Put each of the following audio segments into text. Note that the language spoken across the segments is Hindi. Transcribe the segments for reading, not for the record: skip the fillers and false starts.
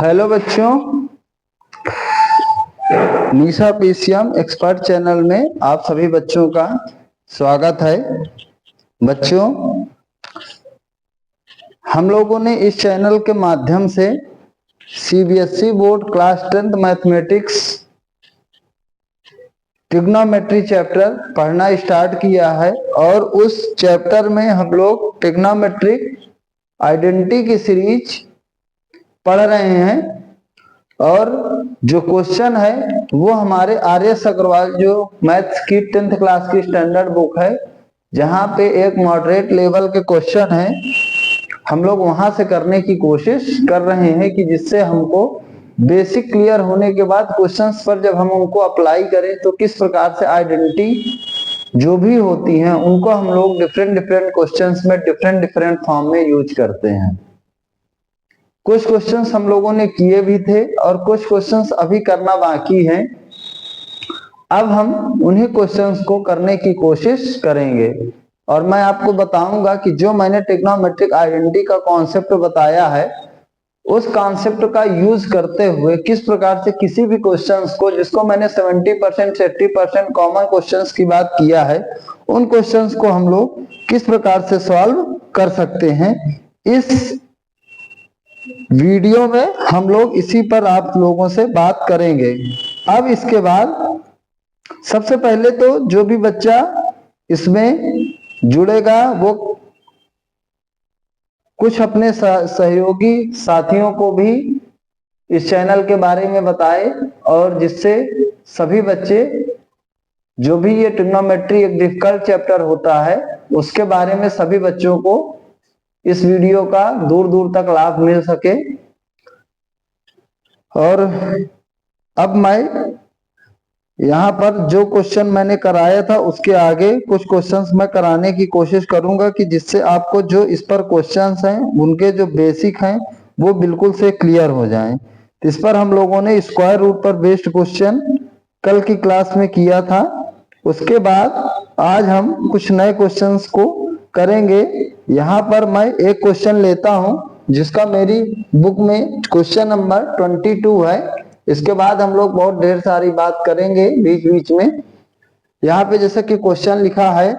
हेलो बच्चों, निशा पीसीएम एक्सपर्ट चैनल में आप सभी बच्चों का स्वागत है। बच्चों, हम लोगों ने इस चैनल के माध्यम से CBSE board class 10th mathematics trigonometry chapter पढ़ना स्टार्ट किया है और उस चैप्टर में हम लोग ट्रिग्नोमेट्रिक आइडेंटिटी की सीरीज पढ़ रहे हैं और जो क्वेश्चन है वो हमारे आर.एस. अग्रवाल जो मैथ्स की 10th क्लास की स्टैंडर्ड बुक है, जहां पे एक मॉडरेट लेवल के क्वेश्चन है, हम लोग वहां से करने की कोशिश कर रहे हैं कि जिससे हमको बेसिक क्लियर होने के बाद क्वेश्चंस पर जब हम उनको अप्लाई करें तो किस प्रकार से आइडेंटिटी जो भी होती हैं उनको हम लोग डिफरेंट क्वेश्चंस में डिफरेंट फॉर्म में यूज करते हैं। कुछ क्वेश्चंस हम लोगों ने किए भी थे और कुछ क्वेश्चंस अभी करना बाकी है। अब हम उन्हीं क्वेश्चंस को करने की कोशिश करेंगे और मैं आपको बताऊंगा कि जो मैंने ट्रिग्नोमेट्रिक आइडेंटिटी का कॉन्सेप्ट बताया है उस कॉन्सेप्ट का यूज करते हुए किस प्रकार से किसी भी क्वेश्चंस को, जिसको मैंने 70% से 80% कॉमन क्वेश्चंस की बात किया है, उन क्वेश्चंस को हम लोग किस प्रकार से सॉल्व कर सकते हैं, इस वीडियो में हम लोग इसी पर आप लोगों से बात करेंगे। अब इसके बाद सबसे पहले तो जो भी बच्चा इसमें जुड़ेगा वो कुछ अपने सहयोगी साथियों को भी इस चैनल के बारे में बताए और जिससे सभी बच्चे जो भी ये ट्रिग्नोमेट्री एक डिफिकल्ट चैप्टर होता है उसके बारे में सभी बच्चों को इस वीडियो का दूर दूर तक लाभ मिल सके। और अब मैं यहाँ पर जो क्वेश्चन मैंने कराया था उसके आगे कुछ क्वेश्चंस मैं कराने की कोशिश करूंगा कि जिससे आपको जो इस पर क्वेश्चंस हैं उनके जो बेसिक हैं वो बिल्कुल से क्लियर हो जाएं। इस पर हम लोगों ने स्क्वायर रूट पर बेस्ड क्वेश्चन कल की क्लास में किया था। उसके बाद आज हम कुछ नए क्वेश्चंस को करेंगे। यहाँ पर मैं एक क्वेश्चन लेता हूं जिसका मेरी बुक में क्वेश्चन नंबर 22 है। इसके बाद हम लोग बहुत ढेर सारी बात करेंगे बीच बीच में। यहाँ पे जैसे कि क्वेश्चन लिखा है,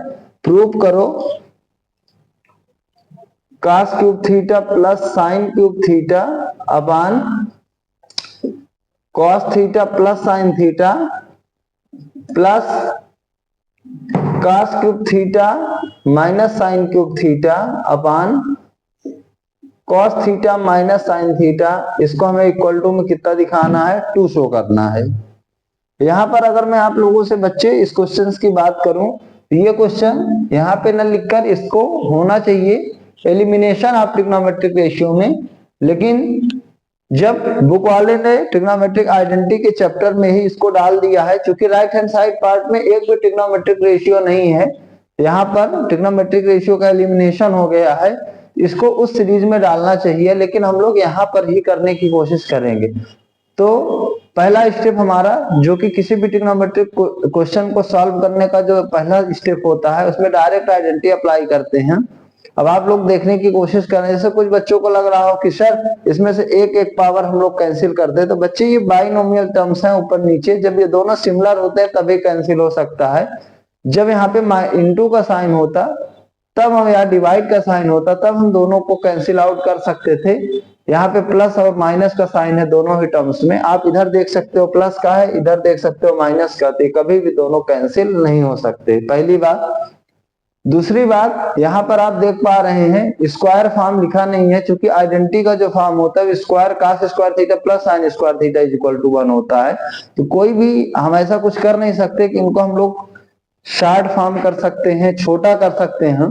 प्रूव करो cos cube theta plus sine cube theta upon cos theta plus sine theta plus cos cube theta minus sine cube theta upon cos theta minus sine theta. इसको हमें इक्वल टू में कितना दिखाना है, 2 शो करना है। यहाँ पर अगर मैं आप लोगों से बच्चे इस क्वेश्चन की बात करूं तो ये क्वेश्चन यहाँ पे न लिखकर इसको होना चाहिए एलिमिनेशन ऑफ ट्रिग्नोमेट्रिक रेशियो में, लेकिन जब बुक वाले ने ट्रिग्नोमेट्रिक आइडेंटिटी के चैप्टर में ही इसको डाल दिया है, क्योंकि राइट हैंड साइड पार्ट में एक भी ट्रिग्नोमेट्रिक रेशियो नहीं है, यहाँ पर ट्रिग्नोमेट्रिक रेशियो का एलिमिनेशन हो गया है, इसको उस सीरीज में डालना चाहिए, लेकिन हम लोग यहाँ पर ही करने की कोशिश करेंगे। तो पहला स्टेप हमारा जो कि किसी भी ट्रिग्नोमेट्रिक क्वेश्चन को सॉल्व करने का जो पहला स्टेप होता है उसमें डायरेक्ट आइडेंटिटी अप्लाई करते हैं। अब आप लोग देखने की कोशिश करें, जैसे कुछ बच्चों को लग रहा हो कि सर इसमें से एक पावर हम लोग कैंसिल कर दे, तो बच्चे ये बाइनोमियल टर्म्स हैं ऊपर नीचे, जब ये दोनों सिमिलर होते हैं तभी कैंसिल हो सकता है। जब यहाँ पे इंटू का साइन होता तब हम, यहाँ डिवाइड का साइन होता तब हम दोनों को कैंसिल आउट कर सकते थे। यहाँ पे प्लस और माइनस का साइन है दोनों ही टर्म्स में, आप इधर देख सकते हो प्लस का है, इधर देख सकते हो माइनस का, तो कभी भी दोनों कैंसिल नहीं हो सकते, पहली बात। दूसरी बात, यहाँ पर आप देख पा रहे हैं स्क्वायर फॉर्म लिखा नहीं है, क्योंकि आइडेंटिटी का जो फॉर्म होता है square cos square theta plus sine square theta is equal to 1 होता है। तो कोई भी हम ऐसा कुछ कर नहीं सकते कि इनको हम लोग शॉर्ट फॉर्म कर सकते हैं, छोटा कर सकते हैं।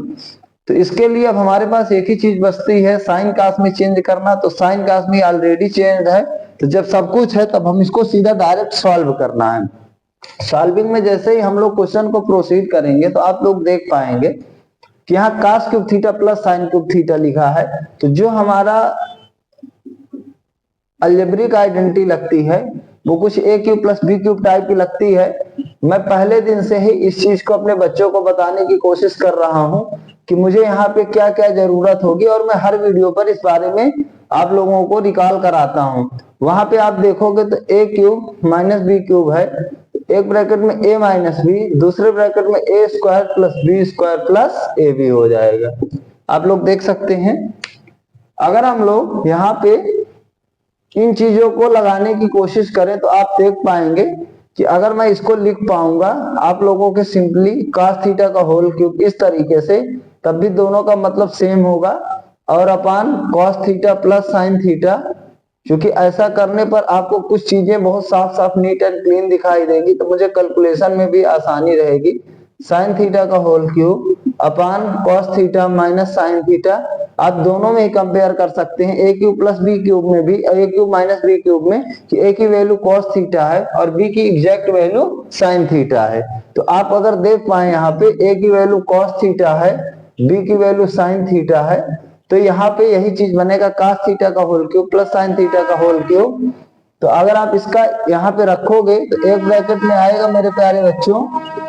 तो इसके लिए अब हमारे पास एक ही चीज बचती है, साइन कास में चेंज करना। तो साइन कास में ऑलरेडी चेंज है, तो जब सब कुछ है तब हम इसको सीधा डायरेक्ट सॉल्व करना है। सॉल्विंग में जैसे ही हम लोग क्वेश्चन को प्रोसीड करेंगे तो आप लोग देख पाएंगे कि यहाँ cos cube theta plus sine cube theta लिखा है, तो जो हमारा अलजेब्रिक आइडेंटिटी लगती है वो कुछ a cube plus b cube type की लगती है। मैं पहले दिन से ही इस चीज को अपने बच्चों को बताने की कोशिश कर रहा हूं कि मुझे यहाँ पे क्या क्या जरूरत होगी, और मैं हर वीडियो पर इस बारे में आप लोगों को रिकॉल कराता हूं। वहां पे आप देखोगे तो a cube minus B cube है, एक ब्रैकेट में a माइनस बी, दूसरे ब्रैकेट में a square plus B square plus A B हो जाएगा। आप लोग देख सकते हैं। अगर हम लोग यहाँ पे इन चीजों को लगाने की कोशिश करें तो आप देख पाएंगे कि अगर मैं इसको लिख पाऊंगा आप लोगों के सिंपली cos थीटा का होल क्यूब इस तरीके से, तब भी दोनों का मतलब सेम होगा, और अपान cos theta plus sine theta, क्योंकि ऐसा करने पर आपको कुछ चीजें बहुत साफ साफ नीट एंड क्लीन दिखाई देंगी, तो मुझे कैलकुलेशन में भी आसानी रहेगी। साइन थीटा का whole cube upon cos theta minus sine theta, आप दोनों में ही कंपेयर कर सकते हैं, a cube plus B cube में भी, a cube minus B cube में, कि a की वैल्यू cos थीटा है और b की एग्जैक्ट वैल्यू साइन थीटा है। तो आप अगर देख पाए यहाँ पे a की वैल्यू cos थीटा है, b की वैल्यू साइन थीटा है, तो यहाँ पे यही चीज बनेगा cos थीटा का whole cube plus sine theta का होल क्यूब। तो अगर आप इसका यहाँ पे रखोगे तो एक ब्रैकेट में आएगा मेरे प्यारे बच्चों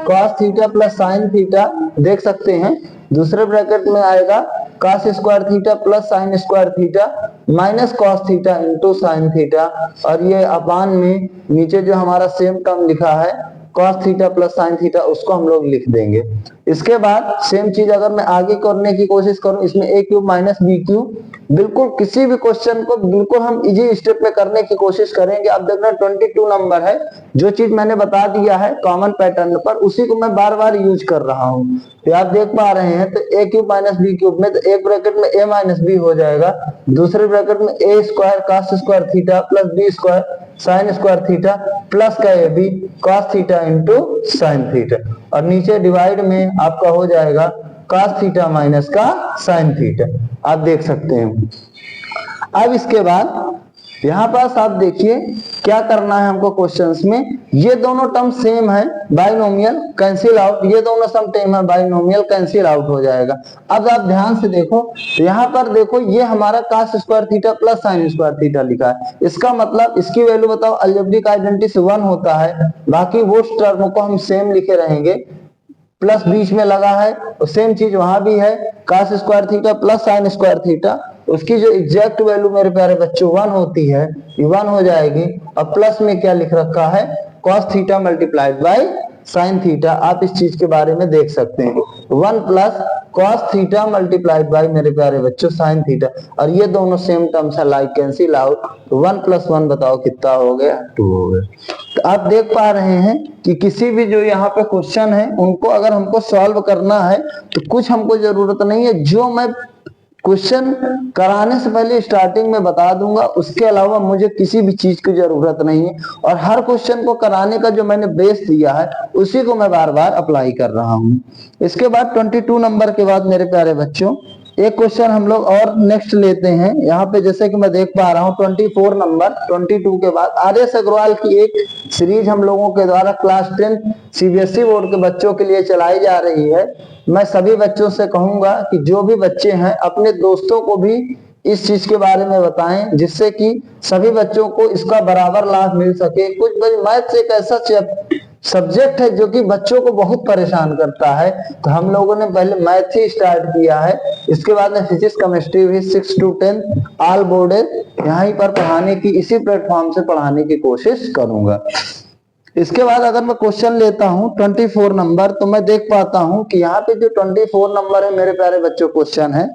cos theta plus sine theta, देख सकते हैं। दूसरे ब्रैकेट में आएगा cos square theta plus sine square theta minus cos theta into sine theta, और ये अपान में नीचे जो हमारा सेम टर्म लिखा है cos theta plus sine theta, उसको हम लोग लिख देंगे। इसके बाद सेम चीज अगर मैं आगे करने की कोशिश करूं, इसमें a cube minus B cube, बिल्कुल किसी भी क्वेश्चन को बिल्कुल हम इजी स्टेप में करने की कोशिश करेंगे। अब देखना 22 नंबर है, जो चीज मैंने बता दिया है कॉमन पैटर्न पर, उसी को मैं बार बार यूज कर रहा हूँ। तो आप देख पा रहे हैं, तो a cube minus B cube में, तो एक ब्रैकेट में a माइनस बी हो जाएगा, दूसरे ब्रैकेट में a square cos square theta plus B square sine square theta plus का A B cos theta into sine theta, और नीचे डिवाइड में आपका हो जाएगा cos थीटा माइनस का साइन थीटा। आप देख सकते हैं। अब इसके बाद यहाँ पास आप देखिए क्या करना है हमको क्वेश्चंस में, ये दोनों टर्म सेम है, बाइनोमियल कैंसिल आउट, ये दोनों सम टर्म है बाइनोमियल कैंसिल आउट हो जाएगा। अब आप ध्यान से देखो, तो यहाँ पर देखो ये हमारा cos square theta plus sine square theta लिखा है, इसका मतलब इसकी वैल्यू बताओ, अलजेब्रिक आइडेंटिटी से 1 होता है, बाकी वो टर्म को हम सेम लिखे रहेंगे, प्लस बीच में लगा है, और सेम चीज वहां भी है, cos square theta plus sine square theta, उसकी जो एग्जैक्ट वैल्यू मेरे प्यारे बच्चों 1 होती है, ये 1 हो जाएगी। और प्लस में क्या लिख रखा है, cos theta multiplied by sine theta, आप इस चीज के बारे में देख सकते हैं, 1 plus cos theta multiplied bye मेरे प्यारे बच्चों साइन थीटा, और ये दोनों सेम टर्म्स है, लाइक कैंसिल आउट, 1 प्लस 1 बताओ कितना हो गया, 2 हो गया। तो आप देख पा रहे हैं कि किसी भी जो यहाँ पे क्वेश्चन है उनको अगर हमको सॉल्व करना है तो कुछ हमको जरूरत नहीं है, जो मैं क्वेश्चन कराने से पहले स्टार्टिंग में बता दूंगा, उसके अलावा मुझे किसी भी चीज की जरूरत नहीं है, और हर क्वेश्चन को कराने का जो मैंने बेस दिया है उसी को मैं बार बार अप्लाई कर रहा हूं। इसके बाद 22 नंबर के बाद मेरे प्यारे बच्चों एक क्वेश्चन हम लोग और नेक्स्ट लेते हैं। यहाँ पे जैसे कि मैं देख पा रहा हूँ 24 नंबर, 22 के बाद आर.एस. अग्रवाल की एक सीरीज हम लोगों के द्वारा क्लास 10 सीबीएसई बोर्ड के बच्चों के लिए चलाई जा रही है। मैं सभी बच्चों से कहूंगा कि जो भी बच्चे हैं अपने दोस्तों को भी इस चीज के बारे में बताएं, जिससे कि सभी बच्चों को इसका बराबर लाभ मिल सके। कुछ मैथ्स एक ऐसा सब्जेक्ट है जो कि बच्चों को बहुत परेशान करता है, तो हम लोगों ने पहले मैथ ही स्टार्ट किया है, इसके बाद में फिजिक्स केमिस्ट्री भी 6 to 10 ऑल बोर्डेड यहीं पर पढ़ाने की, इसी प्लेटफॉर्म से पढ़ाने की कोशिश करूंगा। इसके बाद अगर मैं क्वेश्चन लेता हूं 24 नंबर, तो मैं देख पाता हूं कि यहाँ पे जो 24 नंबर है मेरे प्यारे बच्चों क्वेश्चन है,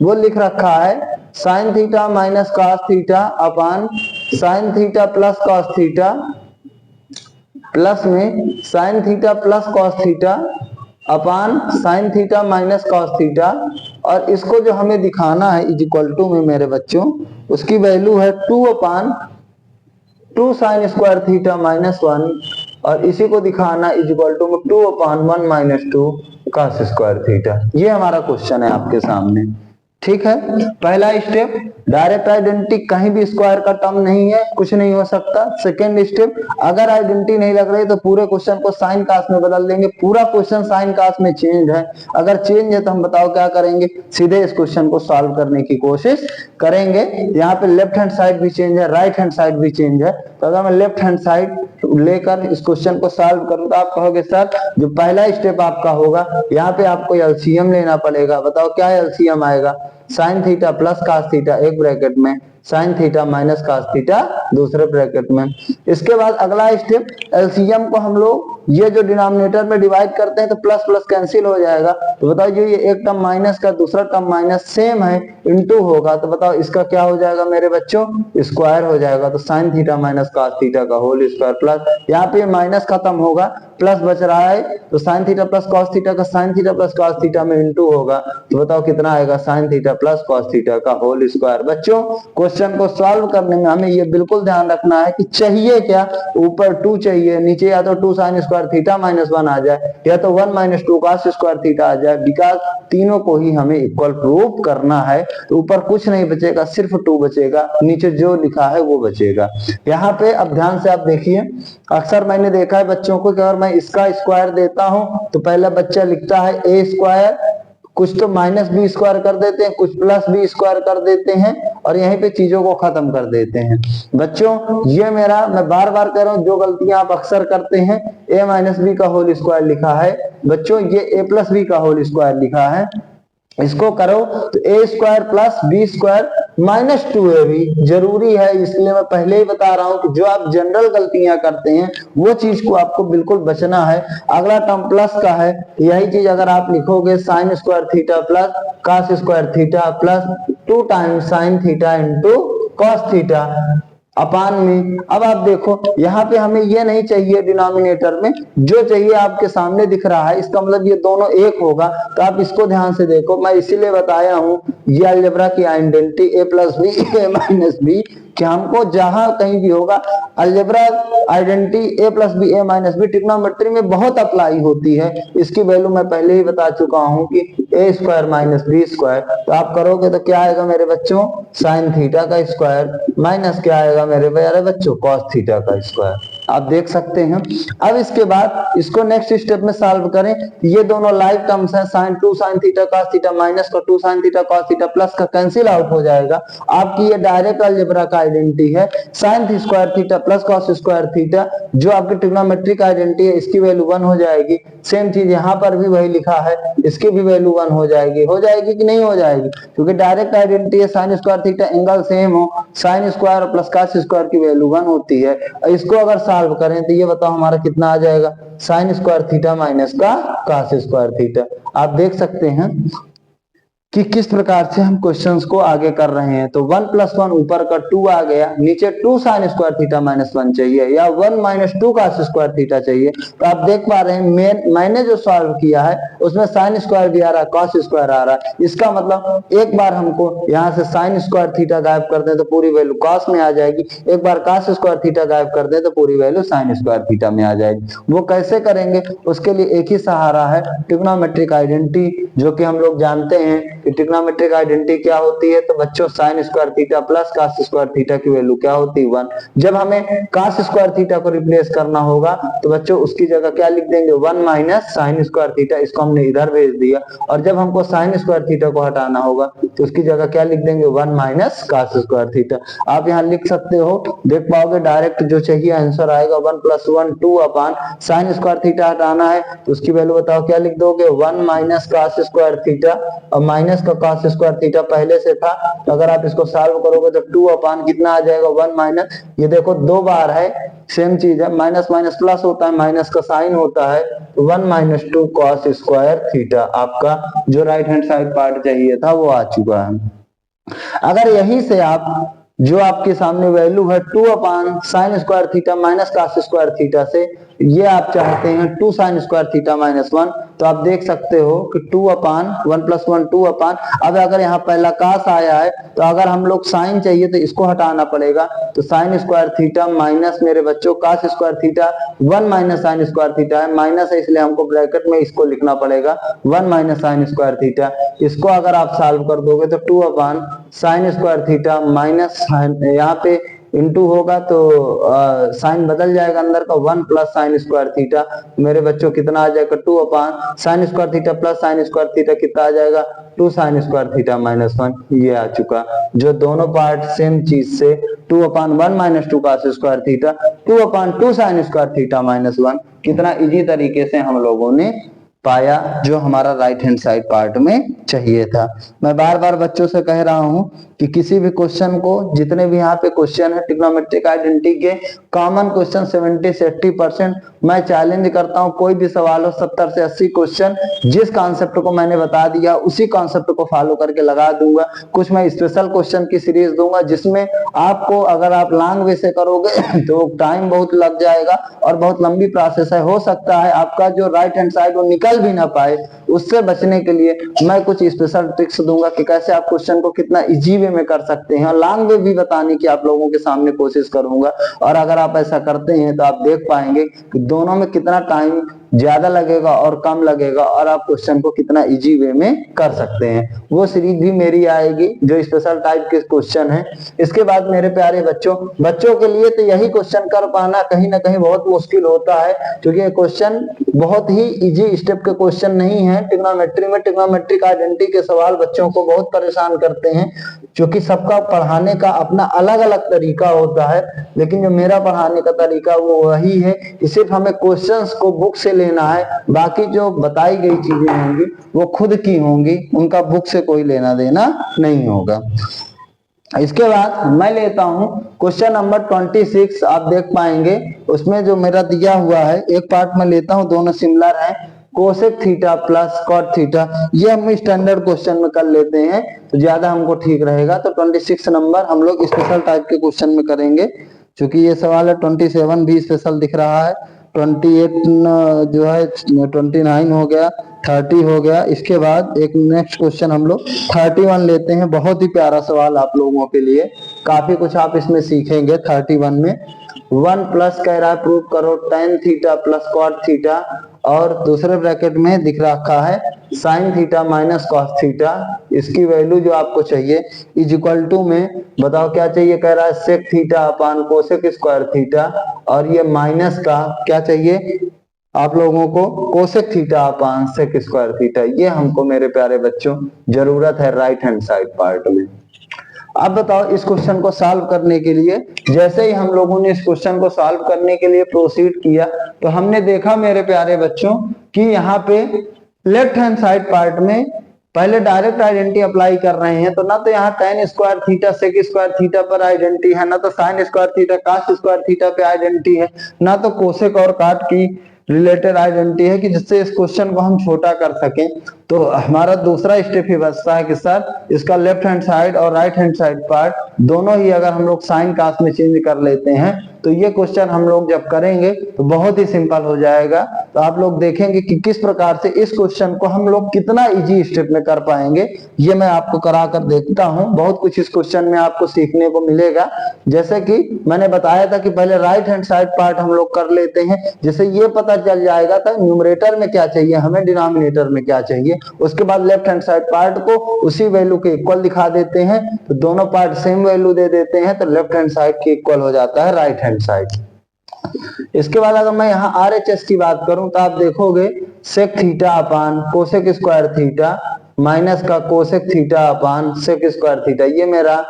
वो लिख रखा है sine theta minus cos theta upon sine theta plus cos theta, plus में sine theta plus cos theta upon sine theta minus cos theta, और इसको जो हमें दिखाना है इज इक्वल टू में मेरे बच्चों, उसकी वैल्यू है 2 upon 2 sine square theta minus 1, और इसी को दिखाना is equal to 2 upon 1 minus 2 cos square theta. ये हमारा क्वेश्चन है आपके सामने, ठीक है। पहला स्टेप, डायरेक्ट आइडेंटिटी, कहीं भी स्क्वायर का टर्म नहीं है, कुछ नहीं हो सकता। सेकेंड स्टेप, अगर आइडेंटिटी नहीं लग रही तो पूरे क्वेश्चन को साइन कास में बदल देंगे, पूरा क्वेश्चन साइन कास में चेंज है, अगर चेंज है तो हम बताओ क्या करेंगे, सीधे इस क्वेश्चन को सॉल्व करने की कोशिश करेंगे। यहाँ पे लेफ्ट हैंड साइड भी चेंज है, राइट हैंड साइड भी चेंज है, तो अगर मैं लेफ्ट हैंड साइड लेकर इस क्वेश्चन को सॉल्व करूं तो आप कहोगे सर जो पहला स्टेप आपका होगा यहाँ पे आपको एलसीएम लेना पड़ेगा, बताओ क्या एलसीएम आएगा, sine theta plus cos theta एक ब्रैकेट में, sine theta minus cos theta दूसरे ब्रैकेट में। इसके बाद अगला स्टेप, एलसीएम को हम लोग ये जो डिनोमिनेटर में डिवाइड करते हैं तो प्लस प्लस कैंसिल हो जाएगा। तो बताओ ये एक टर्म माइनस का दूसरा टर्म माइनस सेम है, इनटू होगा, तो बताओ इसका क्या हो जाएगा मेरे बच्चों, स्क्वायर हो जाएगा। तो sine theta minus cos theta का होल स्क्वायर प्लस, यहाँ पे माइनस खत्म होगा, प्लस बच रहा है, तो sine theta plus cos theta का sine theta plus cos theta में इनटू होगा, तो बताओ कितना आएगा, sine theta plus cos theta का होल स्क्वायर। बच्चों क्वेश्चन को सॉल्व करने में हमें ये बिल्कुल ध्यान रखना है कि चाहिए क्या, ऊपर 2 चाहिए, नीचे या तो 2 साइन स्क्वायर थीटा माइनस 1 आ जाए या तो 1 माइनस 2 कॉस स्क्वायर थीटा आ जाए, बिकॉज तीनों को ही हमें इक्वल प्रूव करना है। तो ऊपर कुछ नहीं बचेगा, सिर्फ 2 बचेगा, नीचे जो लिखा है वो बचेगा। यहाँ पे अब ध्यान से आप देखिए, अक्सर मैंने देखा है बच्चों को कि अगर मैं इसका स्क्वायर देता हूं तो पहला बच्चा लिखता है ए स्क्वायर, कुछ तो माइनस बी स्क्वायर कर देते हैं, कुछ प्लस बी स्क्वायर कर देते हैं और यहीं पे चीजों को खत्म कर देते हैं। बच्चों ये मेरा, मैं बार बार कह रहा हूं, जो गलतियां आप अक्सर करते हैं, ए माइनस बी का होल स्क्वायर लिखा है, बच्चों ये ए प्लस बी का होल स्क्वायर लिखा है, इसको करो तो A square plus B square minus 2ab जरूरी है। इसलिए मैं पहले ही बता रहा हूं कि जो आप जनरल गलतियां करते हैं वो चीज को आपको बिल्कुल बचना है। अगला टर्म प्लस का है, यही चीज अगर आप लिखोगे sign square theta plus cos square theta plus 2 times sine theta into cos theta upon में। अब आप देखो यहाँ पे हमें ये नहीं चाहिए डिनोमिनेटर में, जो चाहिए आपके सामने दिख रहा है, इसका मतलब ये दोनों एक होगा। तो आप इसको ध्यान से देखो, मैं इसीलिए बताया हूं ये अलजेब्रा की आइडेंटिटी ए प्लस बी ए माइनस बी, कि हमको जहां कहीं भी होगा अलजेब्रा आइडेंटिटी ए प्लस बी ए माइनस बी ट्रिग्नोमेट्री में बहुत अप्लाई होती है। इसकी वैल्यू मैं पहले ही बता चुका हूं कि ए स्क्वायर माइनस बी स्क्वायर, तो आप करोगे तो क्या आएगा मेरे बच्चों, साइन थीटा का स्क्वायर माइनस क्या आएगा मेरे प्यारे बच्चों, कॉस थीटा का स्क्वायर। आप देख सकते हैं। अब इसके बाद इसको नेक्स्ट स्टेप में सॉल्व करें, ये दोनों लाइव टर्म्स हैं, sine 2 sine theta cos theta minus का 2 sine theta cos theta plus का कैंसिल आउट हो जाएगा। आपकी ये डायरेक्ट अलजेब्रा का आइडेंटिटी है, sine square theta plus cos square theta, जो आपकी ट्रिग्नोमेट्रिक आइडेंटिटी है, इसकी वैल्यू 1 हो जाएगी। सेम चीज यहाँ पर भी वही लिखा है, इसकी भी वैल्यू 1 हो जाएगी कि नहीं हो जाएगी, क्योंकि डायरेक्ट आइडेंटिटी है, sine square theta angle same हो, साइन स्क्वायर और प्लस cos स्क्वायर की वैल्यू 1 होती है। इसको अगर सॉल्व करें तो ये बताओ हमारा कितना आ जाएगा, साइन स्क्वायर थीटा माइनस का cos स्क्वायर थीटा। आप देख सकते हैं कि किस प्रकार से हम क्वेश्चंस को आगे कर रहे हैं। तो 1 प्लस 1 ऊपर का 2 आ गया, नीचे 2 साइन स्क्वायर थीटा माइनस 1 चाहिए या 1 माइनस 2 cos स्क्वायर थीटा चाहिए। तो आप देख पा रहे हैं मैंने जो सॉल्व किया है उसमें साइन स्क्वायर भी आ रहा है, cos स्क्वायर आ रहा है। इसका मतलब एक बार हमको यहाँ से साइन स्क्वायर थीटा गायब कर दें तो पूरी वैल्यू cos में आ जाएगी, एक बार cos स्क्वायर थीटा गायब कर दें तो पूरी वैल्यू साइन स्क्वायर थीटा में आ जाएगी। वो कैसे करेंगे, उसके लिए एक ही सहारा है, ट्रिग्नोमेट्रिक आइडेंटिटी, जो कि हम लोग जानते हैं कि ट्रिग्नोमेट्रिक आइडेंटिटी क्या होती है। तो बच्चों sign square theta plus cos square theta की वैल्यू क्या होती है, 1। जब हमें cos स्क्वायर थीटा को रिप्लेस करना होगा तो बच्चों उसकी जगह क्या लिख देंगे, 1 माइनस साइन स्क्वायर थीटा, इसको हमने इधर भेज दिया। और जब हमको साइन स्क्वायर थीटा को हटाना होगा तो उसकी जगह क्या लिख देंगे, 1 माइनस cos स्क्वायर थीटा। आप यहाँ लिख सकते हो, देख पाओगे डायरेक्ट जो चाहिए आंसर आएगा 1 प्लस 1 2 अपान साइन स्क्वायर थीटा हटाना है तो उसकी वैल्यू बताओ क्या लिख दोगे, 1 माइनस cos स्क्वायर थीटा, और माइनस का cos स्क्वायर थीटा पहले से था, तो अगर आप इसको सॉल्व करोगे तो 2 अपान कितना आ जाएगा, 1 माइनस, ये देखो 2 बार है, सेम चीज है, माइनस माइनस प्लस होता है, माइनस का साइन होता है, 1 माइनस 2 cos स्क्वायर थीटा। आपका जो राइट हैंड साइड पार्ट चाहिए था वो आ चुका है। अगर यहीं से आप जो आपके सामने वैल्यू है 2 अपान sign square theta minus cos square theta से ये आप चाहते हैं 2 साइन स्क्वायर थीटा माइनस 1, तो आप देख सकते हो कि 2 अपान 1 प्लस 1 2 अपान, अब अगर यहाँ पहला cos आया है तो अगर हम लोग साइन चाहिए तो इसको हटाना पड़ेगा, तो साइन स्क्वायर थीटा माइनस मेरे बच्चों cos square theta 1 minus sine square theta है, माइनस है इसलिए हमको ब्रैकेट में इसको लिखना पड़ेगा 1 माइनस साइन स्क्वायर थीटा। इसको अगर आप सॉल्व कर दोगे तो 2 अपान साइन स्क्वायर थीटा माइनस यहाँ पे इंटू होगा तो साइन बदल जाएगा अंदर का, 1 प्लस साइन स्क्वायर थीटा मेरे बच्चों कितना आ जाएगा, 2 अपान sign square theta plus sine square theta कितना आ जाएगा, 2 साइन स्क्वायर थीटा माइनस 1। ये आ चुका, जो दोनों पार्ट सेम चीज से 2 upon 1 minus 2 cos square theta 2 upon 2 sine square theta minus 1, कितना इजी तरीके से हम लोगों ने पाया जो हमारा राइट हैंड साइड पार्ट में चाहिए था। मैं बार बार बच्चों से कह रहा हूं कि किसी भी क्वेश्चन को, जितने भी यहाँ पे क्वेश्चन है ट्रिग्नोमेट्रिक आइडेंटिटी के कॉमन क्वेश्चन 70 से 80%, मैं चैलेंज करता हूं कोई भी सवाल हो 70 से 80 क्वेश्चन जिस कॉन्सेप्ट को मैंने बता दिया उसी कॉन्सेप्ट को फॉलो करके लगा दूंगा। कुछ मैं स्पेशल क्वेश्चन की सीरीज दूंगा जिसमें आपको, अगर आप लॉन्ग वे से करोगे तो टाइम बहुत लग जाएगा और बहुत लंबी प्रोसेस है। हो सकता है आपका जो राइट हैंड साइड वो निकल भी ना पाए। उससे बचने के लिए मैं कुछ स्पेशल ट्रिक्स दूंगा कि कैसे आप क्वेश्चन को कितना इजी वे में कर सकते हैं, लॉन्ग वे भी बताने की आप लोगों के सामने कोशिश करूंगा। और अगर आप ऐसा करते हैं तो आप देख पाएंगे कि दोनों में कितना टाइम ज्यादा लगेगा और कम लगेगा और आप क्वेश्चन को कितना इजी वे में कर सकते हैं। वो सीरीज भी मेरी आएगी जो स्पेशल टाइप के क्वेश्चन है। इसके बाद मेरे प्यारे बच्चों के लिए तो यही क्वेश्चन कर पाना कहीं ना कहीं बहुत मुश्किल होता है, क्योंकि ये क्वेश्चन बहुत ही इजी स्टेप के क्वेश्चन नहीं है। ट्रिग्नोमेट्री में ट्रिग्नोमेट्रिक आइडेंटिटी के सवाल बच्चों को बहुत परेशान करते हैं, क्योंकि सबका पढ़ाने का अपना अलग अलग तरीका होता है। लेकिन जो मेरा पढ़ाने का तरीका वो वही है कि सिर्फ हमें क्वेश्चंस को बुक से लेना है, बाकी जो बताई गई चीजें होंगी वो खुद की होंगी, उनका बुक से कोई लेना देना नहीं होगा। इसके बाद मैं लेता हूं क्वेश्चन नंबर 26। आप देख पाएंगे उसमें जो मेरा दिया हुआ है, एक पार्ट में लेता हूं, दोनों सिमिलर हैं, cosec theta plus cot theta. ये हम स्टैंडर्ड क्वेश्चन में कर लेते हैं तो ज्यादा हमको ठीक रहेगा। तो 26 नंबर हम लोग स्पेशल टाइप के क्वेश्चन में करेंगे, क्योंकि ये सवाल है। 27 भी स्पेशल दिख रहा है, 28 जो है 29 हो गया, 30 हो गया। इसके बाद एक नेक्स्ट क्वेश्चन हम लोग 31 लेते हैं। बहुत ही प्यारा सवाल आप लोगों के लिए, काफी कुछ आप इसमें सीखेंगे। 31 में 1 प्लस कह रहा है प्रूव करो tan theta plus cot theta, और दूसरे ब्रैकेट में दिख रखा है sine theta minus cos theta. इसकी वैल्यू जो आपको चाहिए इज इक्वल टू में बताओ क्या चाहिए, कह रहा है sec theta upon cosec square theta, और ये माइनस का क्या चाहिए आप लोगों को, cosec theta upon sec square theta. ये हमको मेरे प्यारे बच्चों जरूरत है राइट हैंड साइड पार्ट में। अब बताओ इस क्वेश्चन को सॉल्व करने के लिए, जैसे ही हम लोगों ने इस क्वेश्चन को सॉल्व करने के लिए प्रोसीड किया तो हमने देखा मेरे प्यारे बच्चों कि यहाँ पे लेफ्ट हैंड साइड पार्ट में पहले डायरेक्ट आइडेंटिटी अप्लाई कर रहे हैं, तो ना तो यहाँ tan square theta sec square theta पर आइडेंटिटी है, ना तो sine square theta cos square theta पे आइडेंटिटी है, ना तो कोसेक और काट की रिलेटेड आइडेंटिटी है कि जिससे इस क्वेश्चन को हम छोटा कर सकें। तो हमारा दूसरा स्टेप ही बचता है कि सर इसका लेफ्ट हैंड साइड और राइट हैंड साइड पार्ट दोनों ही अगर हम लोग साइन कास में चेंज कर लेते हैं तो ये क्वेश्चन हम लोग जब करेंगे तो बहुत ही सिंपल हो जाएगा। तो आप लोग देखेंगे कि किस प्रकार से इस क्वेश्चन को हम लोग कितना इजी स्टेप में कर पाएंगे। ये मैं आपको करा कर देखता हूं, बहुत कुछ इस क्वेश्चन में आपको सीखने को मिलेगा। जैसे कि मैंने बताया था कि पहले राइट हैंड साइड पार्ट हम लोग कर लेते हैं, जिससे ये पता चल जाएगा था न्यूमरेटर में क्या चाहिए हमें, डिनोमिनेटर में क्या चाहिए। उसके बाद लेफ्ट हैंड साइड पार्ट को उसी वैल्यू के इक्वल दिखा देते हैं, तो दोनों पार्ट सेम वैल्यू दे देते हैं, तो लेफ्ट हैंड साइड के इक्वल हो जाता है राइट हैंड साइड। इसके बाद अगर मैं यहाँ RHS की बात करूं तो आप देखोगे sec theta upon cosec square theta minus का cosec theta upon sec square theta, ये मेरा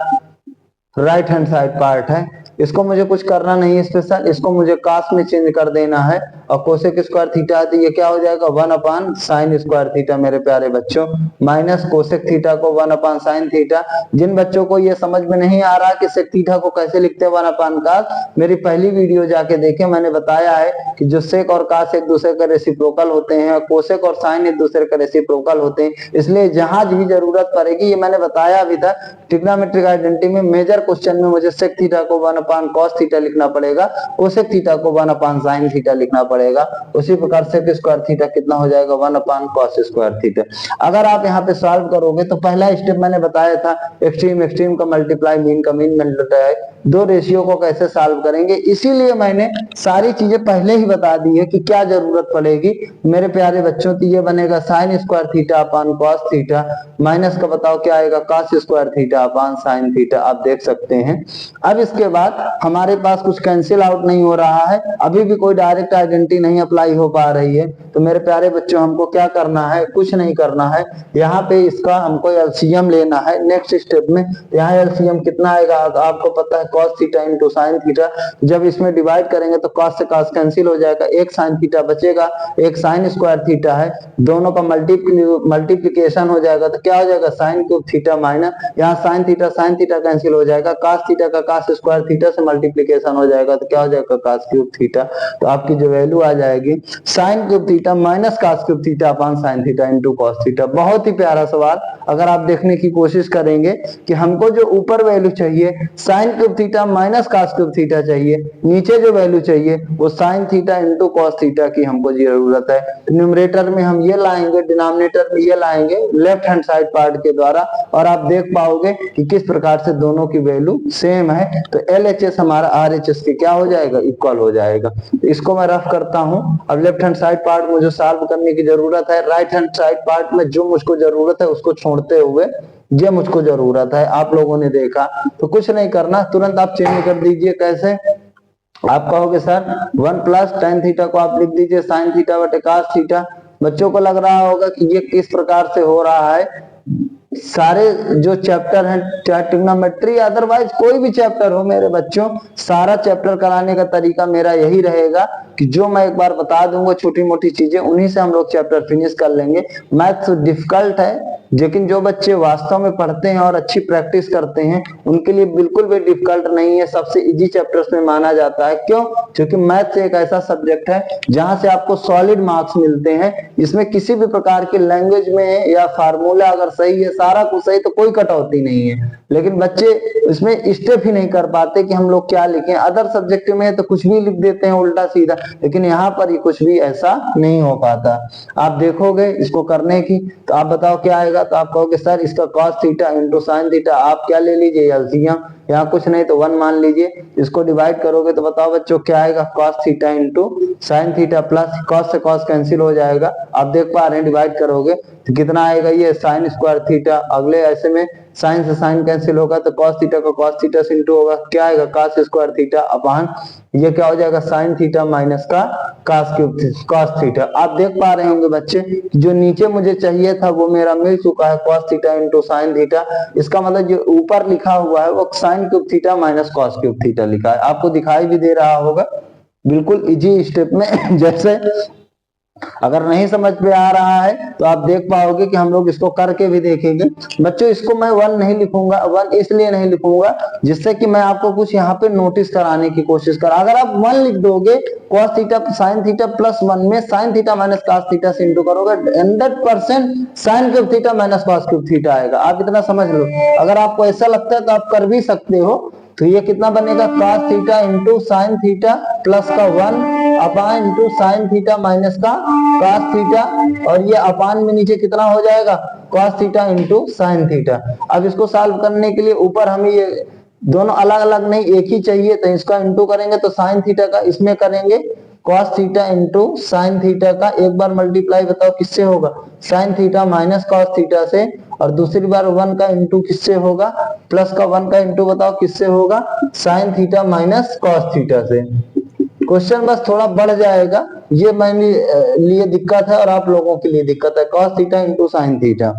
राइट हैंड साइड पार्ट है। इसको मुझे कुछ करना नहीं है स्पेशल, इसको मुझे कास में चेंज कर देना है, और कोसेक स्क्वायर थीटा है तो ये क्या हो जाएगा 1 अपान साइन स्क्वायर थीटा मेरे प्यारे बच्चों, माइनस कोसेक थीटा को 1 अपान साइन थीटा। जिन बच्चों को ये समझ में नहीं आ रहा कि सेक थीटा को कैसे लिखते हैं 1 अपान कास, मेरी पहली वीडियो जाके देखें, मैंने बताया है कि जो सेक और कास एक दूसरे के रेसिप्रोकल होते हैं, कोसेक और साइन एक दूसरे के रेसिप्रोकल होते हैं, इसलिए जहां भी जरूरत पड़ेगी, ये मैंने बताया भी था ट्रिग्नोमेट्रिक आइडेंटिटी में मेजर क्वेश्चन में मुझे सेक थीटा को 1 अपान कॉस थीटा लिखना पड़ेगा, कोसेक थीटा को 1 अपान साइन थीटा लिखना पड़ेगा। उसी प्रकार सेक स्क्वायर थीटा कितना हो जाएगा 1 अपान कॉस स्क्वायर थीटा। अगर आप यहाँ पे सॉल्व करोगे तो पहला स्टेप मैंने बताया था एक्सट्रीम एक्सट्रीम का मल्टीप्लाई, मीन का मीन मल्टीप्लाई, दो रेशियो को कैसे सॉल्व करेंगे, इसीलिए मैंने सारी चीजें पहले ही बता दी है कि क्या जरूरत पड़ेगी मेरे प्यारे बच्चों। तो ये बनेगा साइन स्क्वायर थीटा अपान कॉस थीटा, माइनस का बताओ क्या आएगा cos square theta upon sine theta, आप देख सकते हैं। अब इसके बाद बट हमारे पास कुछ कैंसिल आउट नहीं हो रहा है, अभी भी कोई डायरेक्ट आइडेंटिटी नहीं अप्लाई हो पा रही है। तो मेरे प्यारे बच्चों हमको क्या करना है, कुछ नहीं करना है, यहाँ पे इसका हमको एलसीएम लेना है नेक्स्ट स्टेप में। यहाँ एलसीएम कितना आएगा आपको पता है, cos theta into sine theta. जब इसमें डिवाइड करेंगे तो कॉस से कॉस कैंसिल हो जाएगा, एक साइन थीटा बचेगा, एक साइन स्क्वायर थीटा है, दोनों का मल्टीप्लीकेशन हो जाएगा तो क्या हो जाएगा, साइन क्यूब थीटा माइनस, यहाँ साइन थीटा कैंसिल हो जाएगा, कॉस थीटा का कॉस स्क्वायर थीटा से मल्टीप्लीकेशन हो जाएगा तो क्या हो जाएगा, कॉस क्यूब थीटा। तो आपकी जो वैल्यू आ जाएगी sine cube theta minus cos cube theta upon sine theta into cos theta. बहुत ही प्यारा सवाल। अगर आप देखने की कोशिश करेंगे कि हमको जो ऊपर वैल्यू चाहिए sine cube theta minus cos cube theta चाहिए, नीचे जो वैल्यू चाहिए वो sine theta into cos theta की हमको जरूरत है। न्यूमरेटर में हम ये लाएंगे, डिनोमिनेटर में ये लाएंगे लेफ्ट हैंड साइड पार्ट के द्वारा, और आप देख पाओगे कि किस प्रकार से दोनों की वैल्यू सेम है। तो LHS हमारा RHS के क्या हो जाएगा, इक्वल हो जाएगा। तो इसको मैं रफ करता हूं। अब लेफ्ट हैंड साइड पार्ट मुझे सॉल्व करने की जरूरत है, राइट हैंड साइड पार्ट में जो मुझको जरूरत है उसको छोड़ते हुए ये मुझको जरूरत है। आप लोगों ने देखा तो कुछ नहीं करना, तुरंत आप चेंज कर दीजिए। कैसे आप कहोगे सर 1 प्लस टेन थीटा को आप लिख दीजिए साइन थीटा बटे कॉस थीटा। बच्चों को लग रहा होगा कि ये किस प्रकार से हो रहा है। सारे जो चैप्टर हैं, चाहे ट्रिग्नोमेट्री अदरवाइज कोई भी चैप्टर हो मेरे बच्चों, सारा चैप्टर कराने का तरीका मेरा यही रहेगा कि जो मैं एक बार बता दूंगा छोटी मोटी चीजें, उन्हीं से हम लोग चैप्टर फिनिश कर लेंगे। मैथ्स डिफिकल्ट है, लेकिन जो बच्चे वास्तव में पढ़ते हैं और अच्छी प्रैक्टिस करते हैं उनके लिए बिल्कुल भी डिफिकल्ट नहीं है, सबसे इजी चैप्टर्स में माना जाता है। क्यों? क्योंकि मैथ्स एक ऐसा सब्जेक्ट है जहां से आपको सॉलिड मार्क्स मिलते हैं। इसमें किसी भी प्रकार के लैंग्वेज में या फार्मूला अगर सही है, सारा कुछ सही, तो कोई कटौती नहीं है। लेकिन बच्चे इसमें स्टेप ही नहीं कर पाते कि हम लोग क्या लिखें। अदर सब्जेक्ट में तो कुछ भी लिख देते हैं उल्टा सीधा, लेकिन यहाँ पर ही कुछ भी ऐसा नहीं हो पाता। आप देखोगे इसको करने की तो आप बताओ क्या आएगा। तो आप कहोगे सर इसका cos theta into sine theta, आप क्या ले लीजिए एलसीएम, यहाँ कुछ नहीं तो 1 मान लीजिए। इसको डिवाइड करोगे तो बताओ बच्चों क्या आएगा, cos theta into sine theta plus cos से कॉस कैंसिल हो जाएगा। आप देख पा रहे हैं डिवाइड करोगे तो कितना आएगा, ये साइन स्क्वायर थीटा, अगले ऐसे में साइन से साइन कैंसिल होगा तो कॉस थीटा का कॉस थीटा से इंटू होगा, क्या आएगा कॉस स्क्वायर थीटा अपॉन ये क्या हो जाएगा साइन थीटा माइनस का कॉस क्यूब कॉस थीटा। आप देख पा रहे होंगे बच्चे जो नीचे मुझे चाहिए था वो मेरा मिल चुका है, cos theta into sine theta. इसका मतलब जो ऊपर लिखा हुआ है वो sine cube theta minus cos cube theta लिखा है, आपको दिखाई भी दे रहा होगा बिल्कुल इजी स्टेप में। जैसे अगर नहीं समझ में आ रहा है तो आप देख पाओगे कि हम लोग इसको करके भी देखेंगे। बच्चों इसको मैं 1 नहीं लिखूंगा, 1 इसलिए नहीं लिखूंगा जिससे कि मैं आपको कुछ यहाँ पे नोटिस कराने की कोशिश कर। अगर आप 1 लिख दोगे cos theta sine theta plus 1 में sine theta minus cos theta से इंटू करोगे 100% sine cube theta minus cos cube theta आएगा। आप इतना समझ लो। अगर आपको ऐसा लगता है तो आप कर भी सकते हो। तो ये कितना बनेगा, cos theta into sine theta plus का 1 अपान इंटू साइन थीटा माइनस का cos थीटा, और ये अपान में नीचे कितना हो जाएगा cos theta into sine theta. अब इसको सॉल्व करने के लिए ऊपर हमें ये दोनों अलग अलग नहीं एक ही चाहिए, तो इसका इंटू करेंगे तो साइन थीटा का इसमें करेंगे cos theta into sine theta का एक बार मल्टीप्लाई बताओ किससे होगा, sign theta minus cos theta से, और दूसरी बार 1 का इंटू किससे होगा, प्लस का 1 का इंटू बताओ किससे होगा, sign theta minus cos theta से। क्वेश्चन बस थोड़ा बढ़ जाएगा, ये मेरे लिए दिक्कत है और आप लोगों के लिए दिक्कत है, cos theta into sine theta.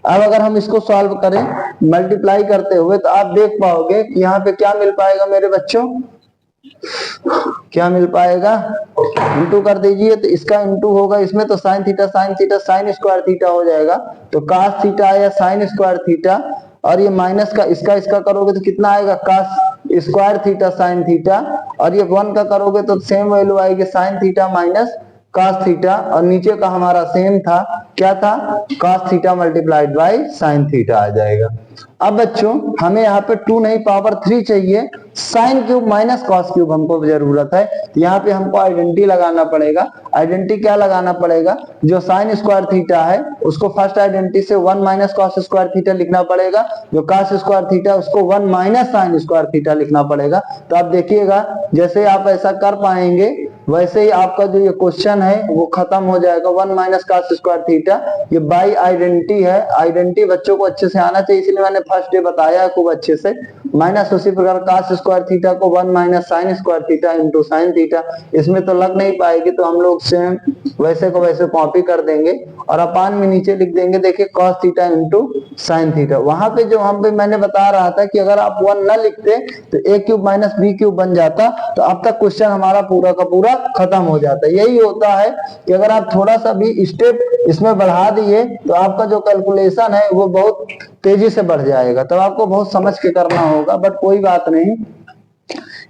अब अगर हम इसको सॉल्व करें मल्टीप्लाई करते हुए तो आप देख पाओगे कि यहाँ पे क्या मिल पाएगा मेरे बच्चों, क्या मिल पाएगा, इंटू कर दीजिए तो इसका इंटू होगा इसमें तो sine theta sine square theta हो जाएगा, तो cos थीटा आया साइन स्क्वायर थीटा, और ये माइनस का इसका करोगे तो कितना आएगा cos square theta sine theta, और ये 1 का करोगे तो सेम वैल्यू आएगी sine theta minus cos theta, और नीचे का हमारा सेम था क्या था cos theta multiplied by sine theta आ जाएगा। अब बच्चों हमें यहाँ पे 2 नहीं पावर 3 चाहिए, sine cube minus cos cube हमको जरूरत है। तो यहाँ पे हमको आइडेंटिटी लगाना पड़ेगा। आइडेंटिटी क्या लगाना पड़ेगा, जो साइन स्क्वायर थीटा है उसको फर्स्ट आइडेंटिटी से 1 माइनस कॉस स्क्वायर थीटा लिखना पड़ेगा, जो कॉस स्क्वायर थीटा उसको 1 माइनस साइन स्क्वायर थीटा लिखना पड़ेगा। तो आप देखिएगा जैसे आप ऐसा कर पाएंगे वैसे ही आपका जो ये क्वेश्चन है वो खत्म हो जाएगा। 1 माइनस cos स्क्वायर थीटा, ये बाई आइडेंटिटी है। आइडेंटिटी बच्चों को अच्छे से आना चाहिए, इसलिए मैंने फर्स्ट डे बताया है खूब अच्छे से। माइनस उसी प्रकार cos स्क्वायर थीटा को 1 minus sine square theta into sine theta, इसमें तो लग नहीं पाएगी तो हम लोग सेम वैसे को वैसे कॉपी कर देंगे और अपान में नीचे लिख देंगे देखिए cos theta into sine theta. वहां पे जो हम पे मैंने बता रहा था कि अगर आप 1 न लिखते तो a cube minus B cube बन जाता, तो अब तक क्वेश्चन हमारा पूरा का पूरा खत्म हो जाता है। यही होता है कि अगर आप थोड़ा सा भी स्टेप इसमें बढ़ा दिए तो आपका जो कैलकुलेशन है वो बहुत तेजी से बढ़ जाएगा, तब आपको बहुत समझ के करना होगा, बट कोई बात नहीं।